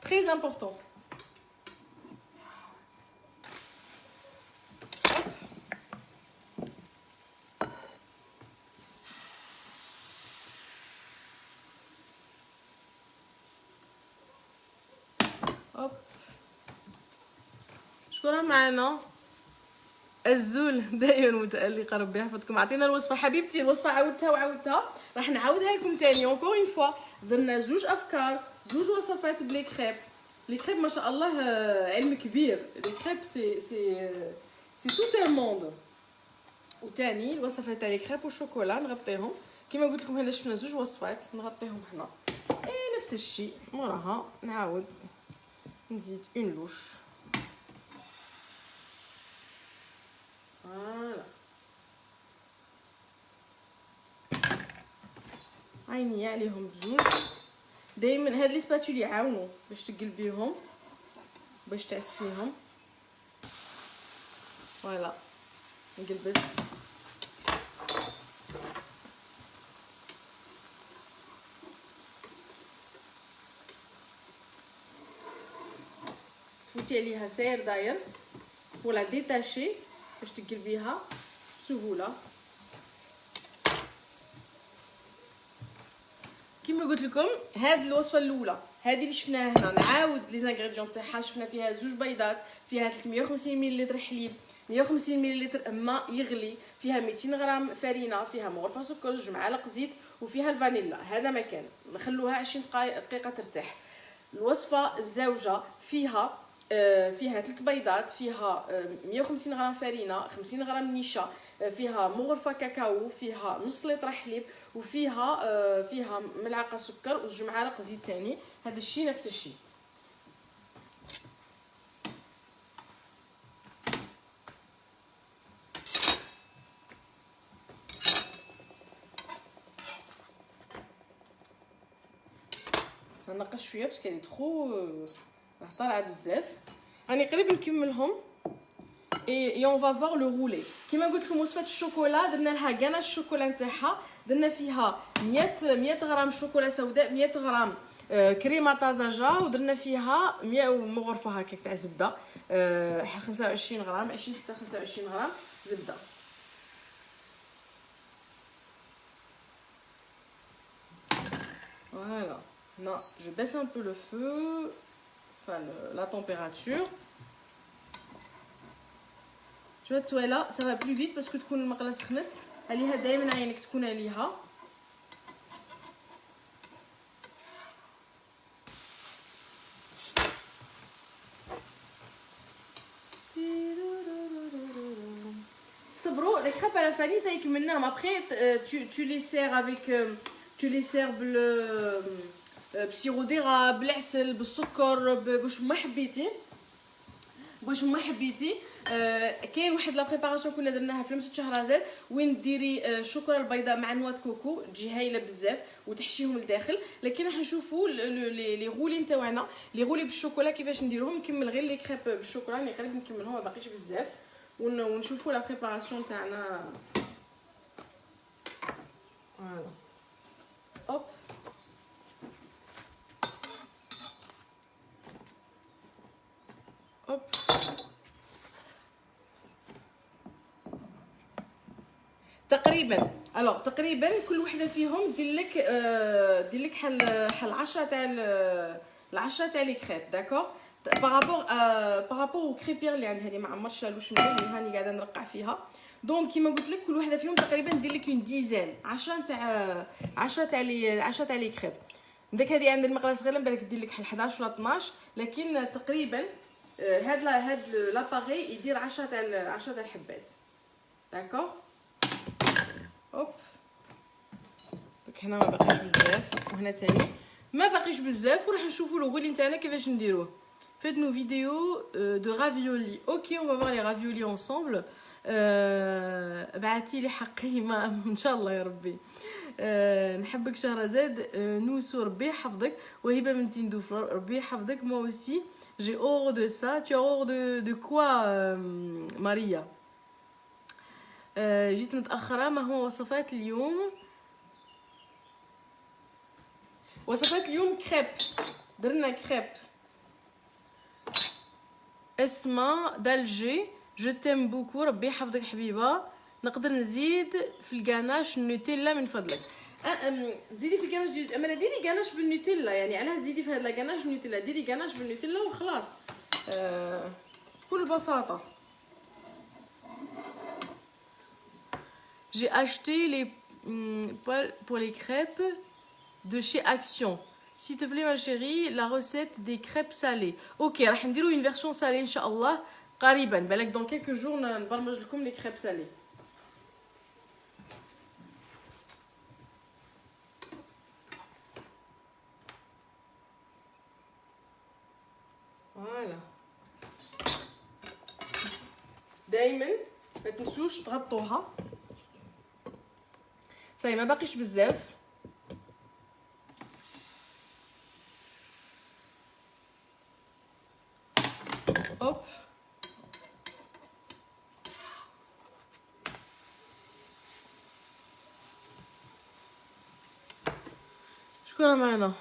Très important. Hop. شكرا معنا الزول دائما متألقه. ربي يحفظكم. عطينا الوصفه حبيبتي. الوصفه عاودتها راح نعاودها لكم تاني اونكور اون فوا. درنا زوج افكار زوج وصفات بلي كريب. لي كريب ما شاء الله علم كبير. لي كريب سي توت ان موند. وتاني الوصفات تاع لي كريب والشوكولا نغطيهم كيما قلت لكم. هنا شفنا زوج وصفات نغطيهم هنا نفس الشيء. موراها نعاود نزيد اون لوش. فوالا عيني عليهم بزوج. دائما هاد لي سباتول يعاونوا باش تقلبيهم باش تعسيهم. فوالا نقلبت تفوتي عليها ساير داير ولا ديتاشي باش تقلبيها بسهوله. كما قلت لكم هاد الوصفه الاولى هذه اللي شفناها هنا نعاود لي زانغريديون تاعها. شفنا فيها زوج بيضات فيها 350 ملل حليب 150 ملل ماء يغلي فيها 200 غرام فرينه فيها مغرفه سكر 2 معالق زيت وفيها الفانيلا. هذا مكان نخلوها 20 دقيقه ترتاح. الوصفه الزوجه فيها فيها 3 بيضات، فيها 150 غرام فرينه، 50 غرام نشا، فيها مغرفه كاكاو، فيها نص لتر حليب، وفيها فيها ملعقه سكر وزوج معالق زيت ثاني. هذا الشيء نفس الشيء. نقص شويه باش كاين تخو راه طالعه بزاف. راني قريب نكملهم اي اون فا فوار لو رولي. كيما قلت لكم وصفه الشوكولا درنا لها كاناش الشوكولا نتاعها، درنا فيها 100 غرام شوكولا سوداء، 100 غرام كريمه طازجه، ودرنا فيها 100 مغرفه هكاك تاع زبده، 25 غرام، 20 حتى 25 غرام زبده. Voilà. Non, je baisse un peu le feu, enfin la température. Tu vois, toi là, ça va plus vite parce que تكون المقله سخنت. عليها دائما عينك تكون عليها. صبروا les crêpes à la vanille ça يكملناهم. Après tu les sers avec tu les sers بسيرو ديراب، بالعسل، بالسكر، باش ما حبيتي، باش ما حبيتي. كاين واحد لا بريباراسيون كنا درناها في لمسه شهرزاد وين ديري الشوكولا البيضاء مع نواه كوكو، تجي هايله بزاف وتحشيهم لداخل. لكن راح نشوفوا لي غولي نتاعنا، لي غولي بالشوكولا كيفاش نديروهم. نكمل غير لي كريب بالشوكولا، راني قريب نكملهم، ما باقيش بزاف، ونشوفوا لا بريباراسيون تاعنا. فوالا هوب هوب. تقريبا الوغ تقريبا كل وحده فيهم دير لك حل 10 تاع لي كريب. داكور بارابور او كريبير اللي عند هذه ما عمرش شالوش مليح، هاني قاعده نرقع فيها. دونك كيما قلت لك كل وحده فيهم تقريبا دير لك اون ديزان 10 تاع لي كريب. داك هذه عند المقله صغيره بالك دير لك حل 11 ولا 12، لكن تقريبا هاد لاباري يدير 10 تاع الحبات. داكور هوب. دونك هنا ما باقيش بزاف وهنا ثاني ما باقيش بزاف، وراح نشوفوا الغولي نتاعنا كيفاش نديروه. فيت نو فيديو دو رافيولي. اوكي اون فا فوار لي رافيولي انصامبل. بعتي لي حقي ما ان شاء الله يا ربي. نحبك شهرزاد. نوسو ربي يحفظك. وهبه من تندوفلر ربي يحفظك. مو اوسي جي اور دو سا. tu as horreur de quoi ماريا؟ جيت متأخرة. ما هو وصفات اليوم؟ وصفات اليوم كريب، درنا كريب. اسماء دالجي جو تيم بوكو ربي يحفظك حبيبة. نقدر نزيد في الكاناش النوتيلا من فضلك؟ تزيدي في الكاناش اما ديري كاناش بالنوتيلا، يعني علاه تزيدي في هاد الكاناش بالنوتيلا، ديري كاناش بالنوتيلا وخلاص بكل بساطة. J'ai acheté les poils pour les crêpes de chez Action. S'il te plaît ma chérie, la recette des crêpes salées. Ok, راح نديرو une version salée إن شاء الله قريبا. بالك dans quelques jours نبرمج لكم les crêpes salées. Voilà. دايما ما تنسوش تغطوها. صاي ما باقيش بزاف. هوب شكون معنا؟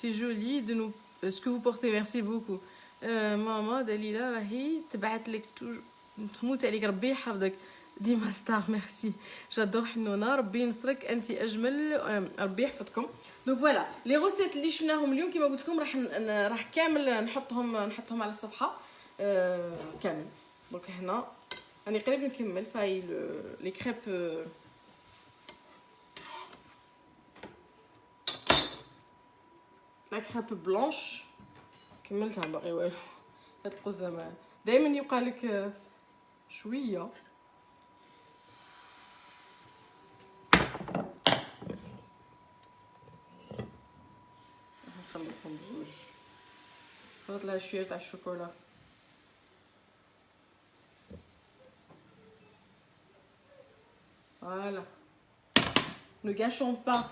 C'est joli de nous ce que vous portez, merci beaucoup. ماما دليلة راهي تبعت لك تموت عليك ربي يحفظك ديما ستار. ميرسي جادور حنونه ربي ينصرك انت اجمل ربي يحفظكم. دونك فوالا لي روسيت اللي شفناهم اليوم كيما قلت لكم راح كامل نحطهم على الصفحه كامل. دونك هنا راني قريب نكمل صاي لي كريب. لا كريب بلونش كملتها باقي والو. هاد القزامه دائما يبقى لك شويه. نخلطهم بزوج. نحط لها شويه تاع الشوكولا. فوالا نو غاشون با.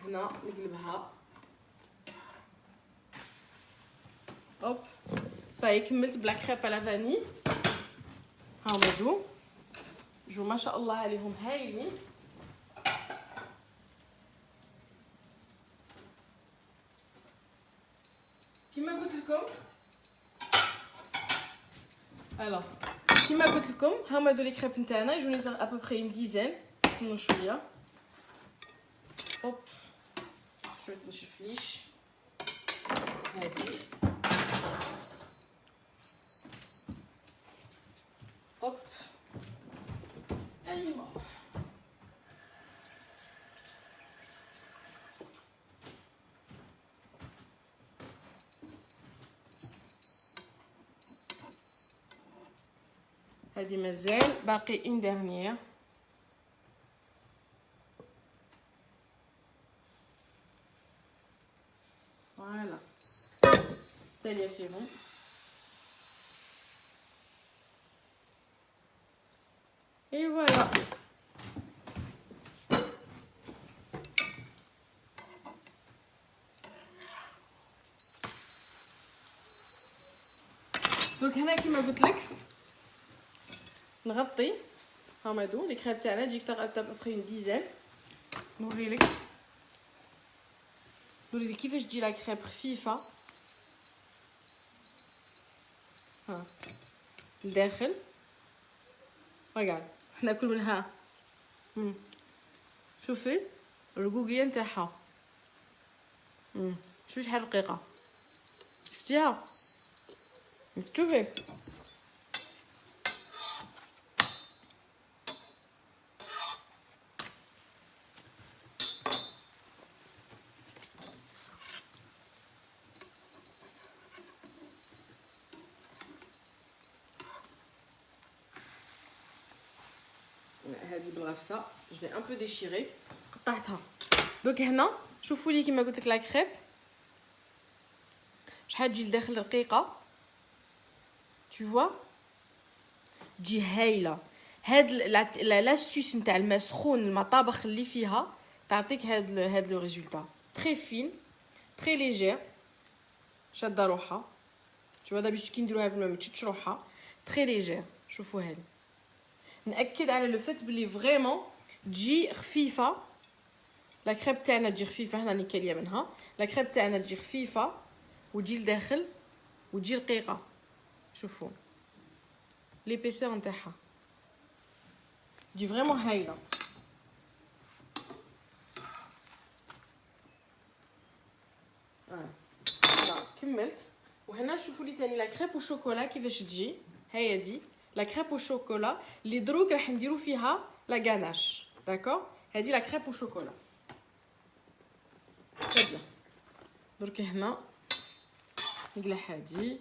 هنا نقلبها. هوب صاي كملت بلا كريب على فاني. ها هما جو ما شاء الله عليهم هايلين. كيما قلت لكم الو كيما قلت لكم هما هادو لي كريب نتاعنا يجوني ابوبري اون ديزين. نستنوا شويه. هوب شويه نشف ليش هادي. هوب ايوا هادي مازال باقي اون ديرنيير. فوالا تاليه فيهم. اي فوالا دونك هنا كيما قلت لك نغطي. هاهما هادو لي كريب تاعنا تجيك ابوبري اون ديزين. نوريلك نوريلك كيفاش تجي لا كريب خفيفه. ها لداخل رقعد ناكل منها. شوفي الرقوقيه نتاعها. شوفي شحال رقيقه. شفتيها شوفي. هذه بالغفسه جو لي ان بو ديشيري قطعتها. دونك هنا شوفوا لي كيما قلت لك لا كريب شحال تجي لداخل رقيقه. tu vois تجي هايله. هاد لاستيس نتاع الماء سخون المطابخ اللي فيها تعطيك هاد لو ريزولطا تري فين تري ليجير شاده روحها. tu vois دابيتود كي نديروها بالماء ما تشدش روحها تري ليجير. شوفوا هذه ناكد على لو فات بلي فريمون تجي خفيفه. لا كريب تاعنا تجي خفيفه. هنا نكاليه منها. لا كريب تاعنا تجي خفيفه وتجي لداخل وتجي رقيقه. شوفوا ليبيسور نتاعها تجي فريمون هايله. كملت. وهنا شوفوا لي ثاني لا كريب وشوكولا كيفاش تجي. هي دي لا كريب وشوكولا اللي دروك راح نديرو فيها لا غاناش. داكور هذه لا كريب وشوكولا. تبدا درك هنا نقلح هذه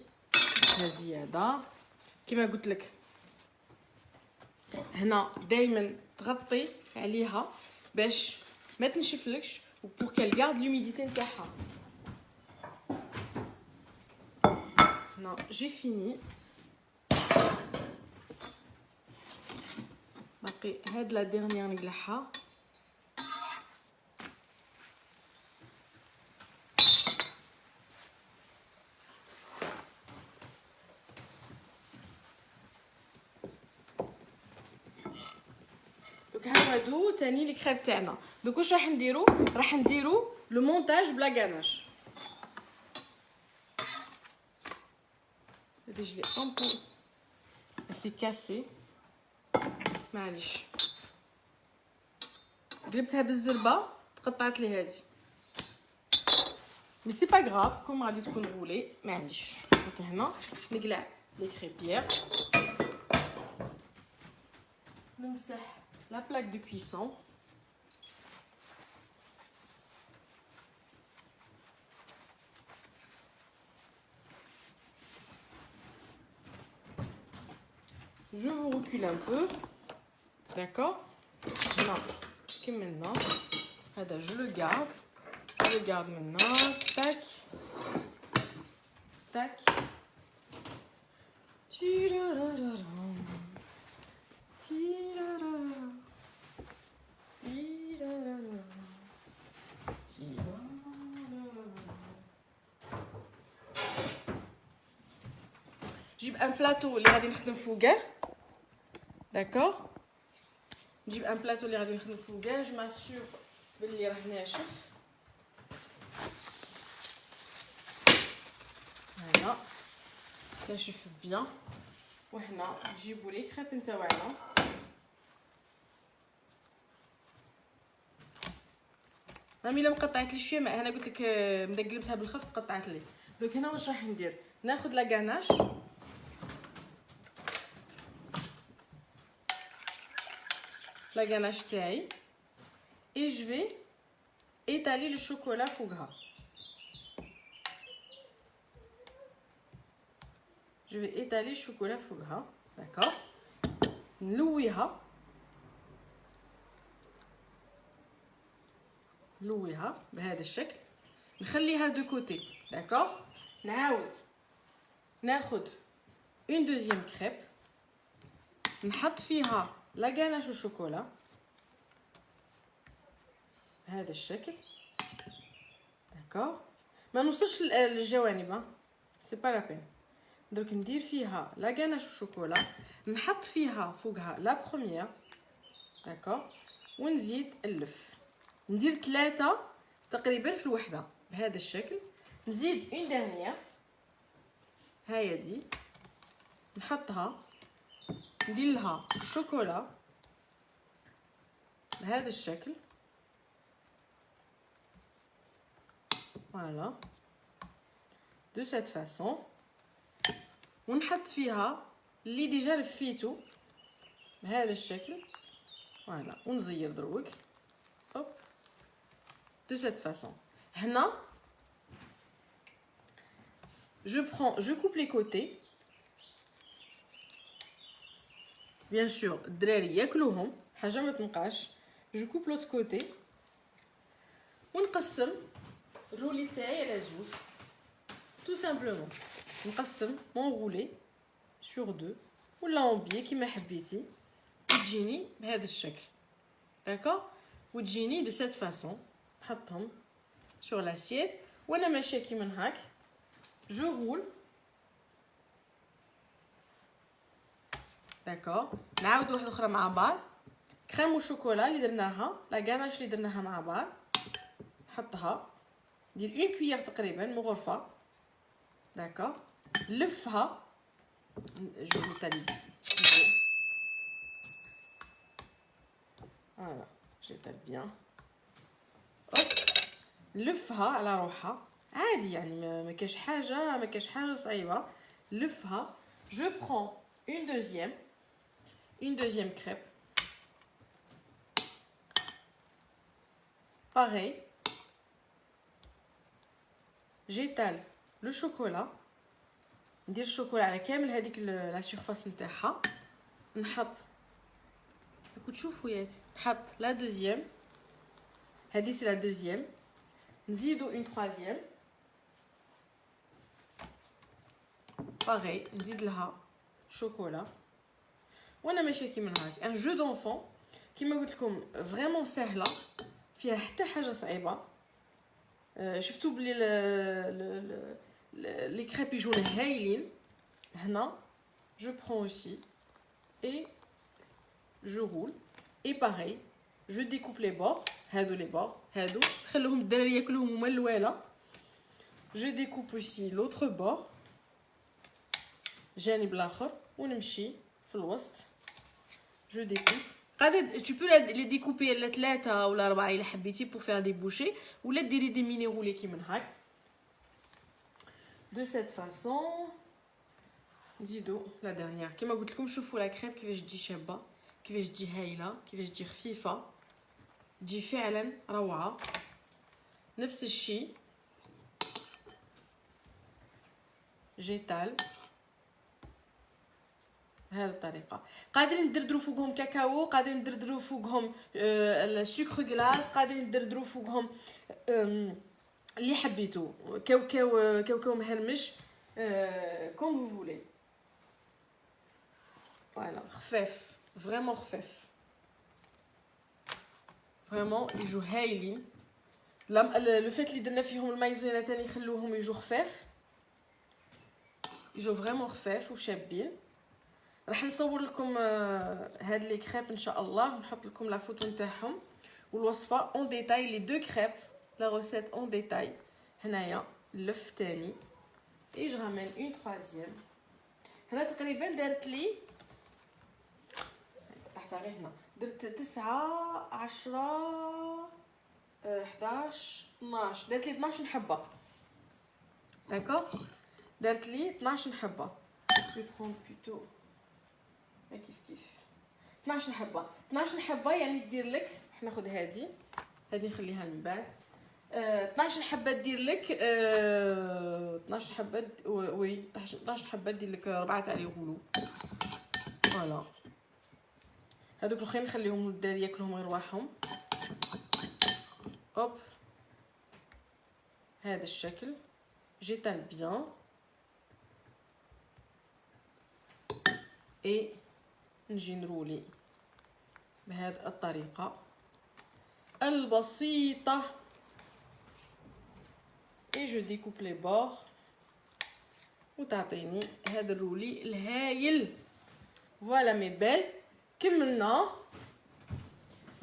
زياده كما قلت لك. هنا دائما تغطي عليها باش ما تنشفلكش وبور كال غارد لوميديتي نتاعها. هنا جي فيني. باقي هاد لا ديرنيير نقلعها. دوك هادو تاني لي كريب تاعنا. دوك واش راح نديرو؟ راح نديرو لو مونتاج بلا غاناش. هادي جلي ان بو سي كاسي معليش قلبتها بالزربه تقطعت لي هادي مي سي با غراف كوم غادي تكون غولي معليش. دونك هنا نقلع لي كريبيير نمسح لا بلاك دو كويسون. je vous recule un peu. D'accord? Là, comme maintenant. Je le garde. Je le garde maintenant. Tac. Tac. Tirararam. Tirararam. Tirararam. نجيب ان بلاطو اللي غادي نخدم فوقه. داكور نجيب ان بلاطو اللي غادي نخدم فوقه. جو ماسور بلي راه ناشف. هنا ناشف بيان. وهنا نجيبو لي كريب نتاوعنا. رامي الا مقطعت لي شويه ما انا قلت لك مدقلبتها بالخف قطعت لي. دونك هنا واش راح ندير؟ ناخذ لا غاناش la ganache تاعي et je vais étaler le chocolat فوقها. je vais étaler le chocolat فوقها. d'accord نلويها بهذا الشكل. نخليها دو كوتي. d'accord نعاود ناخذ une deuxième crêpe نحط فيها لا غاناش الشوكولا بهذا الشكل. داكور ما نوصلش للجوانب سي با لا بين. دونك ندير فيها لا غاناش الشوكولا نحط فيها فوقها لا بروميير. داكور ونزيد نلف. ندير 3 تقريبا في الوحده بهذا الشكل. نزيد اون ديرنيير هاهي دي نحطها ندير لها شوكولا بهذا الشكل. فوالا دو سيت فاسون. ونحط فيها اللي ديجا لفيتو بهذا الشكل. فوالا ونزير دروك هوب دو سيت فاسون. هنا je coupe les côtés. bien sûr الدراري ياكلوهم حاجه ما تنقاش. جو كوب لوت كوتي ونقسم الرولي تاعي على زوج. تو سامبلومون نقسم مون رولي سور دو ولا اون بي كيما حبيتي. وتجيني بهذا الشكل. داكور وتجيني دو سيت فاسون. نحطهم سور لاسيت وانا ماشيه كيما هاك. جو رول. داكور نعاودو واحده اخرى مع بعض. كريم وشوكولا اللي درناها لا غاناش اللي درناها مع بعض نحطها. ندير اون كويير تقريبا مغرفه. داكور لفها. جو نتالي فوالا جو تال بيان. لفها على روحها عادي يعني ما كاش حاجه صعيبه. لفها. جو برون une deuxième crêpe. pareil j'étale le chocolat. ندير الشوكولا على كامل هذيك لا سيرفاس نتاعها. نحط راكو تشوفوا ياك نحط لا دوزيام. هذه سي لا دوزيام. نزيدو اون تروازيام. باغي نزيد لها شوكولا وانا ماشيه كيما هاك. ان جو دونفون كيما قلت لكم فريمون سهله فيها حتى حاجه صعيبه. شفتوا بلي لي كريب يجون هايلين. هنا جو برون aussi et je roule et pareil je découpe les bords. هادو لي بور هادو خلوهم الدراري ياكلوهم هما الوالا. je découpe aussi l'autre bord الجانب الاخر ونمشي في الوسط. je découpe. قادر tu peux les découper على 3 ولا 4 الا حبيتي pour faire des bouchées ولا ديري دي ميني رولي كيما هاك. de cette façon نزيدو لا ديرنيير كيما قلت لكم. شوفوا لا كريب كيفاش تجي شابه كيفاش تجي هايله كيفاش تجي خفيفه تجي فعلا روعه. نفس الشيء j'étale بهذه الطريقه. قادرين ندردروا فوقهم كاكاو، قادرين ندردروا فوقهم السكر غلاس، قادرين ندردروا فوقهم اللي حبيتو، كاوكاو مهرمش، كوم فو فولي. فوالا خفاف فريمون خفاف فريمون يجوا هايلين. لو فات اللي درنا فيهم المايزونه تاني خلوهم يجوا خفاف، يجوا فريمون خفاف وشابين. راح نصور لكم هاد لي كريب ان شاء الله، نحط لكم لا فوتو نتاعهم والوصفه اون ديتاي. لي دو كريب لا روسيت اون ديتاي. هنايا اللف تاني اي جو رامين اون تروازيام. هنا تقريبا دارت لي تحت غير هنا درت 9 10 11 12 دارت لي 12 حبه. داكور دارت لي 12 حبه. نبرون بلوتو كيف 12 حبه. 12 حبه يعني دير لك، راح ناخذ هذه نخليها من بعد. 12 حبه دير لك 12 حبه وي 12 حبه دير لك 4 تاع لي غولو. فوالا هذوك الاخرين نخليهم الدراري ياكلهم غير رواحهم. هوب هذا الشكل جيتال بيان اي نجي نرولي بهذه الطريقه البسيطه. اي جو ديكوب لي بور وتعطيني هذا الرولي الهايل. فوالا مي بيل كملنا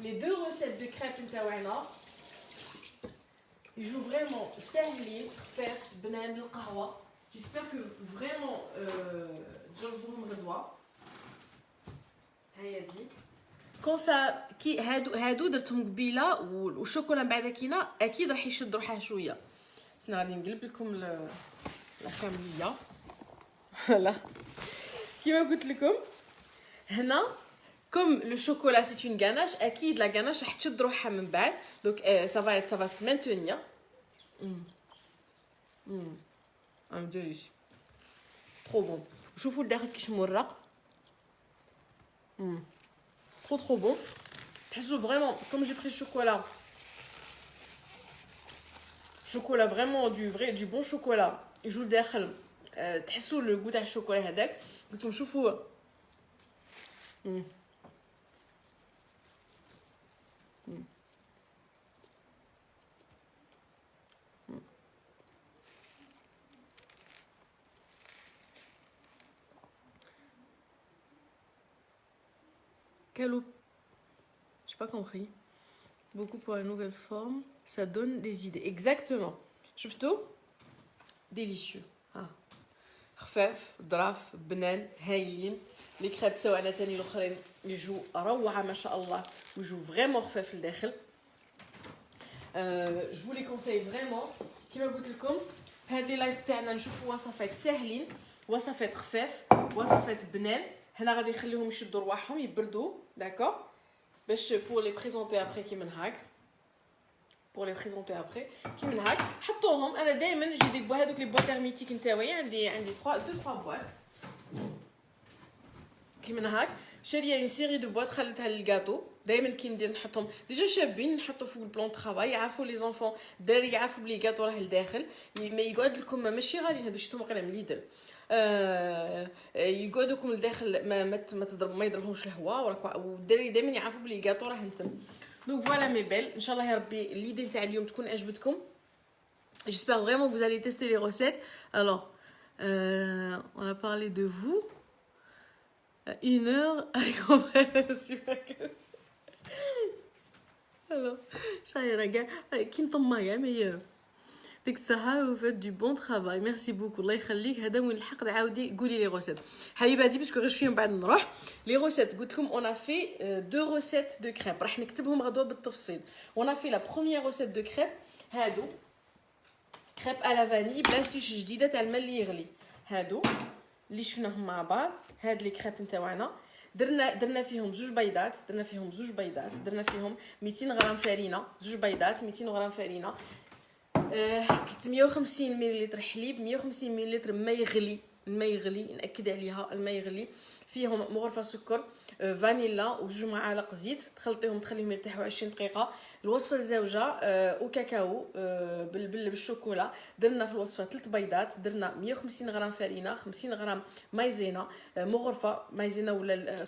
لي دو ريسيت دو كريب نتاعنا. يجوا فريمون ساهلين خفاف بنان القهوه. جيسبر كو فريمون تجربوهم غدوه. هيا دي كونسا كي هادو درتهم قبيله والشوكولا من بعد كينا اكيد راح يشد روحه شويه. بس غادي نقلب لكم الخاميه. لا كيما قلت لكم هنا كوم لو شوكولا سي اون غاناش، اكيد لا غاناش راح تشد روحها من بعد. دونك سافا سي مانتونير. ام ديليش ترو بون. شوفوا الداخل كيش مرق. trop bon. تحسوا vraiment comme j'ai pris chocolat vraiment du bon chocolat. يجوا لداخل تحسوا لو غو تاع الشوكولا هذاك. قلت لكم شوفوا Calo, j'ai pas compris. Beaucoup pour la nouvelle forme, ça donne des idées. Exactement. شفتوا délicieux. خفاف ظراف بنان هايلين. لي كريب تاعنا تاني الاخرين يجوا روعه ما شاء الله ويجوا فريمون خفاف لداخل. جو فو لي كونساي فريمون. كيما قلت لكم هاد لي لايف تاعنا نشوفوا وصفات ساهلين، وصفات خفاف، وصفات بنان. هنا غادي نخليهم يشدوا رواحهم يبردوا داكور باش بور لي بريزونتي ابري كي من هاك. بور لي بريزونتي ابري كي من هاك حطوهم. انا دائما نجي دي بوا هذوك لي بوا تيرميتيك نتاعي عندي 3 بواط كي من هاك. شاريه اون سيري دو بواط خليتها للكاطو. دائما كي ندير نحطهم ديجا شابين نحطو فوق البلون طرافاي. يعرفوا لي زونفون الدراري يعرفوا بلي كاطو راه لداخل. ما يقعد لكم ماشي غاليين هادو شفتهم قليل من ليدل. يقعدوكم لداخل ما يضربهمش الهواء وراك. والدراري دائما يعرفوا بلي الكاطو راه نتم. دونك فوالا مي بيل ان شاء الله يا ربي ليدي تاع اليوم تكون عجبتكم. J'espère vraiment que vous allez tester les recettes. Alors, on a parlé de vous. 1 heure avec mon frère. Super que. Alors, Chahiraga, qui ne tombe pas, mais ديك الصحة وفات دو بون طرافاي. ميرسي بوكو الله يخليك. هذا وين الحق عاودي قولي لي روسيت حبيباتي باسكو غير شويه من بعد نروح لي روسيت. قلت لكم اون في 2 روسيت دو كريب راح نكتبهم غدوه بالتفصيل. اون في لا بروميير روسيت دو كريب هادو كريب على فاني بلاستيش جديده تاع الماء اللي يغلي. هادو اللي شفناهم مع بعض. هاد لي كريب نتاعنا درنا فيهم 2 بيضات. درنا فيهم 200 غرام فرينه. 2 بيضات 200 غرام فرينه 350 ملل حليب 150 ملل ماء يغلي الماء يغلي، ناكد عليها الماء يغلي، فيهم مغرفه سكر، فانيلا وجوج معالق زيت، تخلطيهم تخليهم يرتاحوا 20 دقيقه. الوصفه الزوجه وكاكاو بالشوكولا. درنا في الوصفه 3 بيضات، درنا 150 غرام فرينه، 50 غرام مايزينا مغرفه مايزينا، ولا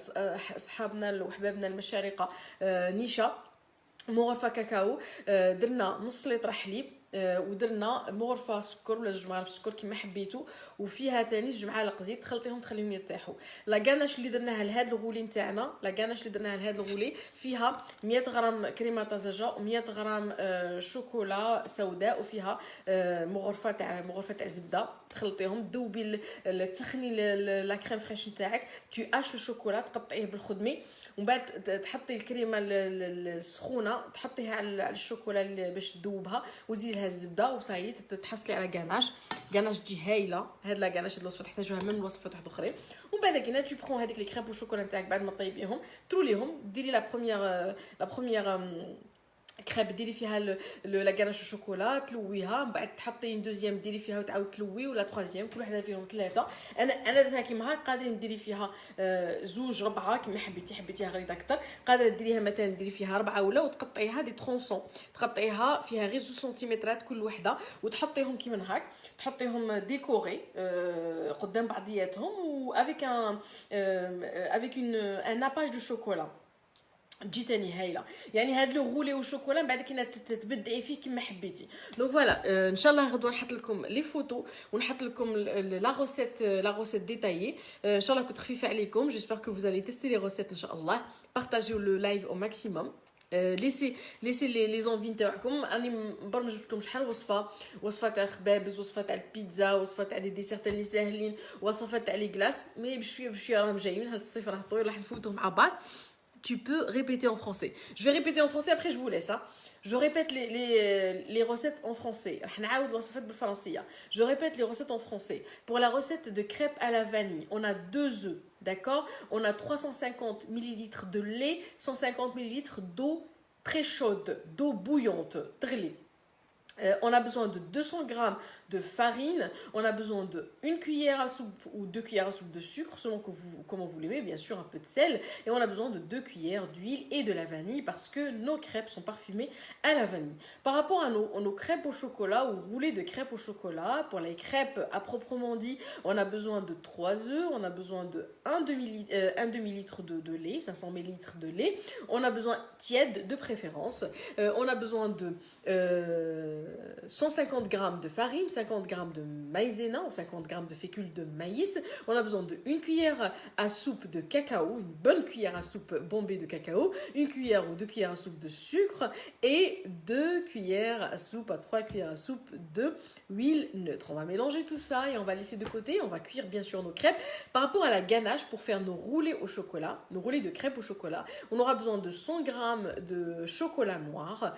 اصحابنا وحبابنا المشارقه نيشا، مغرفه كاكاو، درنا نص لتر حليب، ودرنا مغرفه سكر ولا 2 معالق سكر كما حبيتو، وفيها ثاني 2 معالق زيت، تخلطيهم تخليهم يرتاحوا. لا غاناش اللي درناها لهاد الغولي نتاعنا، لا غاناش اللي درناها لهاد الغولي فيها 100 غرام كريمه طازجه و100 غرام شوكولا سوداء، وفيها مغرفه تاع زبده، تخلطيهم تذوبي تسخني لا كريم فريش نتاعك، تو اش الشوكولا تقطعيه بالخدمي، ومن بعد تحطي الكريمه السخونه تحطيها على الشوكولا باش تذوبها، وتزيدي لها الزبده وصايي تحصلي على غاناش تجي هايله. هاد لا غاناش هاد الوصفه تحتاجوها من وصفات واحده اخرى. ومن بعد كينا تو برون هذيك لي كريم بالشوكولا نتاعك بعد ما طيبيهم، تروليهم، ديري لا بروميير كريب، ديري فيها لا غاناش الشوكولا، تلويها، من بعد تحطي دوزيام ديري فيها وتعاود تلوي، ولا تروازيام، كل وحده فيهم 3. انا درتها كيما هكا، قادرين ديري فيها 2 4 كيما حبيتيها غريضه اكثر، قادره ديريها مثلا ديري فيها 4 ولا، وتقطعيها دي ترونسون، تقطعيها فيها غير 2 سنتيمترات كل وحده، وتحطيهم كيما هكا، تحطيهم ديكوري قدام بعضياتهم، و افيك ان ناباج دو شوكولا، تجي تاني هايله. يعني هاد لو غولي والشوكولا من بعد كينا تبدعي فيه كما حبيتي. دونك فوالا ان شاء الله غدوه نحط لكم لي فوتو ونحط لكم لا روسيت ديتايي. ان شاء الله كنت خفيفه عليكم. جيسبر كو فوز الي تيستي لي روسيت ان شاء الله. بارطاجيو لو لايف او ماكسيموم. ليسي لي زونفي نتاعكم. راني مبرمج لكم شحال وصفه تاع خبابز، وصفه تاع البيتزا، وصفه تاع دي ديسيرت اللي ساهلين، وصفه تاع لي كلاص، مي بشويه راهم جايين. هاد الصيف راه طويل، راح نفوتوهم مع بعض. Tu peux répéter en français. Je vais répéter en français, après je vous laisse. Hein. Je répète les recettes en français. Je répète les recettes en français. Pour la recette de crêpes à la vanille, on a 2 œufs, d'accord? On a 350 ml de lait, 150 ml d'eau très chaude, d'eau bouillante. On a besoin de 200 g de farine, on a besoin de 1 cuillère à soupe ou 2 cuillères à soupe de sucre, selon comment vous l'aimez, bien sûr un peu de sel, et on a besoin de 2 cuillères d'huile et de la vanille parce que nos crêpes sont parfumées à la vanille. Par rapport à nos crêpes au chocolat ou roulés de crêpes au chocolat, pour les crêpes à proprement dit, on a besoin de 3 œufs, on a besoin de 1 demi-litre de lait, 500 ml de lait, on a besoin tiède de préférence, on a besoin de 150 g de farine, 50 g de maïzena ou 50 g de fécule de maïs. On a besoin de 1 cuillère à soupe de cacao, une bonne cuillère à soupe bombée de cacao, 1 cuillère ou 2 cuillères à soupe de sucre et 2 cuillères à soupe à 3 cuillères à soupe de huile neutre. On va mélanger tout ça et on va laisser de côté. On va cuire bien sûr nos crêpes. Par rapport à la ganache, pour faire nos roulés au chocolat, nos roulés de crêpes au chocolat, on aura besoin de 100 g de chocolat noir,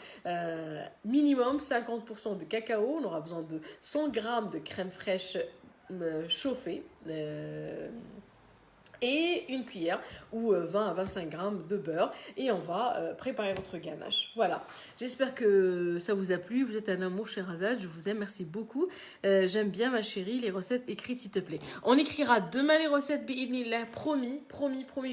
minimum 50% de cacao, on aura besoin de 100 g de crème fraîche chauffée et 1 cuillère ou 20 à 25 g de beurre, et on va préparer notre ganache. Voilà, j'espère que ça vous a plu. Vous êtes un amour, Sherazade, je vous aime, merci beaucoup. J'aime bien ma chérie les recettes écrites, s'il te plaît. On écrira demain les recettes bi'idnillah, promis,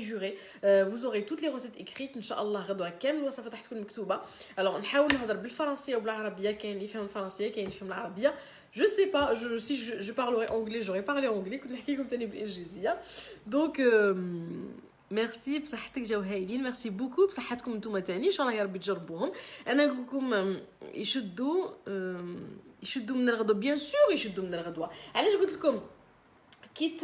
juré. Vous aurez toutes les recettes écrites Inch'Allah. غدوة كامل الوصفات راح تكون مكتوبة. Alors نحاول نهضر بالفرنسية وبالعربية، كاين اللي يفهم الفرنسية كاين اللي يفهم العربية. Je sais pas, si je parlerais anglais, j'aurais parlé anglais. كنت نحكيكم تاني بالإنجليزية. Donc ميرسي بصحتك جاو هايلين. ميرسي بوكو بصحتكم نتوما تاني، ان شاء الله يا ربي تجربوهم. انا نقول لكم يشدوا من الغدوه، بيان سور يشدوا من الغدوه. علاش قلت لكم كي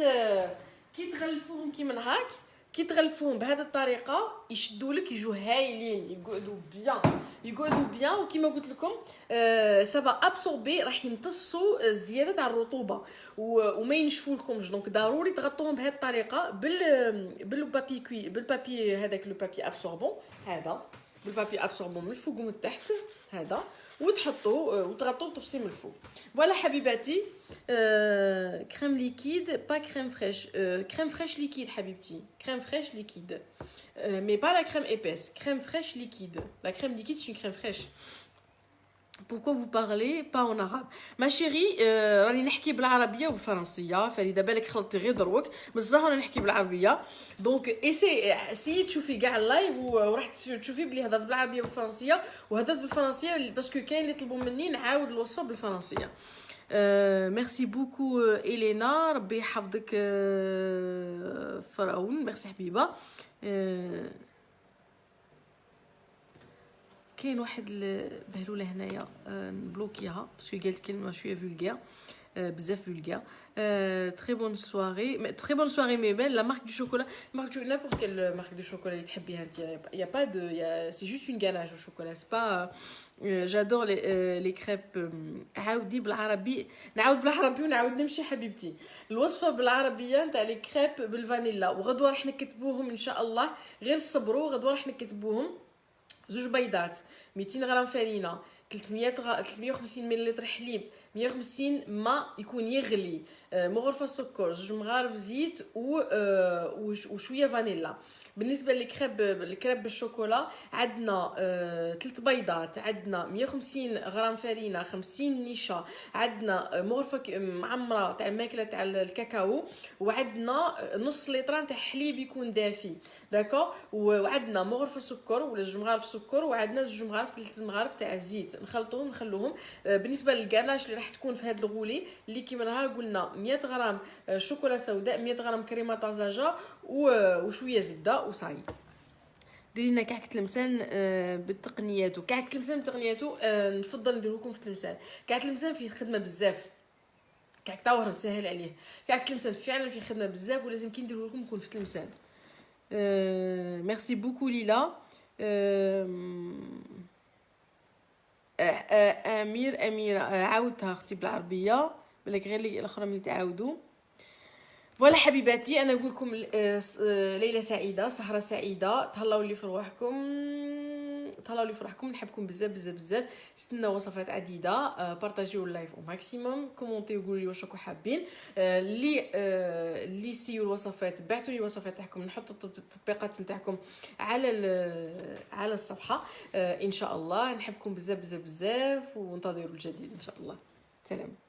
تغلفوهم كيما هاك، كي تغلفوهم بهذه الطريقه يشدوا لك، يجوا هايلين، يقعدوا بيان وكيما قلت لكم سافا ابسوربي، راح يمتصوا زياده تاع الرطوبه وما ينشفوا لكمش. دونك ضروري تغطوهم بهذه الطريقه بالبابي هذاك لو بابي ابسوربون، هذا بالبابي ابسوربون من الفوق ومن التحت هذا، وتحطوا وتغطوا الطبسي من الفوق. فوالا حبيباتي، كريم ليكيد با كريم فريش، كريم فريش ليكيد حبيبتي، كريم فريش ليكيد، mais pas la crème épaisse, crème fraîche liquide. La crème liquide c'est une crème fraîche. Pourquoi vous parlez pas en arabe ما شيري راني نحكي بالعربيه والفرنسيه فريده بالك خلطتي غير دروك بصح راني نحكي بالعربيه دونك سي تشوفي كاع اللايف وراح تشوفي بلي هضرت بالعربيه والفرنسيه وهضرت بالفرنسيه باسكو كاين اللي طلبوا مني نعاود الوصفه بالفرنسيه. ميرسي بوكو إلينا ربي يحفظك فرعون ميرسي حبيبه. كاين واحد البهلوله هنايا نبلوكيها باسكو قالت كلمه شويه فولغير بزاف فولغير. تري بون سواري تري بون سواري مي بين لا مارك دو شوكولا مارك دو نابورت كيل مارك دو شوكولا اللي تحبيها انت يا با دو سي جوست اون غاناج دو شوكولا سي با جادور لي كريب. عاودي بالعربي نعاود بالعربي ونعاود نمشي حبيبتي. الوصفه بالعربيه نتاع لي كريب بالفانيلا وغدوه راح نكتبوهم ان شاء الله غير صبروا غدوه راح نكتبوهم. زوج بيضات 200 غرام فرينه 350 ملل حليب 150 ماء يكون يغلي مغرفه سكر زوج مغارف زيت وشويه فانيلا. بالنسبه للكريب بالشوكولا عندنا 3 بيضات عندنا 150 غرام فرينه 50 نشا عندنا مغرفه معمره تاع الماكله تاع الكاكاو وعندنا نص لتر تاع حليب يكون دافي داكو وعندنا مغرفه سكر ولا جوج مغارف سكر وعندنا جوج مغارف 3 مغارف تاع الزيت نخلطوهم نخلوهم. بالنسبه للكاناش اللي راح تكون في هذا الغولي اللي كيما راها قلنا 100 غرام شوكولا سوداء 100 غرام كريمه طازجه وشويه زبده وصاي. ديري لنا كعك تلمسان بالتقنيات وكعك تلمسان بتقنياته نفضل ندير لكم في تلمسان. كعك تلمسان فيه خدمه بزاف كعك طاور نسهل عليه. كعك تلمسان فعلا فيه خدمه بزاف ولازم كي نديرو لكم يكون في تلمسان. ميرسي بوكو ليلا. اميره عاودتها اختي بالعربيه بالك غير اللي الاخرى من تعاودوا. فوالا حبيباتي انا نقول لكم ليله سعيده سهره سعيده تهلاو لي في روحكم تهلاو لي في روحكم نحبكم بزاف بزاف بزاف. استناو وصفات عديده بارطاجيو اللايف او ماكسيموم كومونتيو قولوا لي واش راكم حابين اللي سيو الوصفات بعثوا لي الوصفات تاعكم نحط التطبيقات نتاعكم على الصفحه ان شاء الله. نحبكم بزاف بزاف بزاف وانتظروا الجديد ان شاء الله. سلام.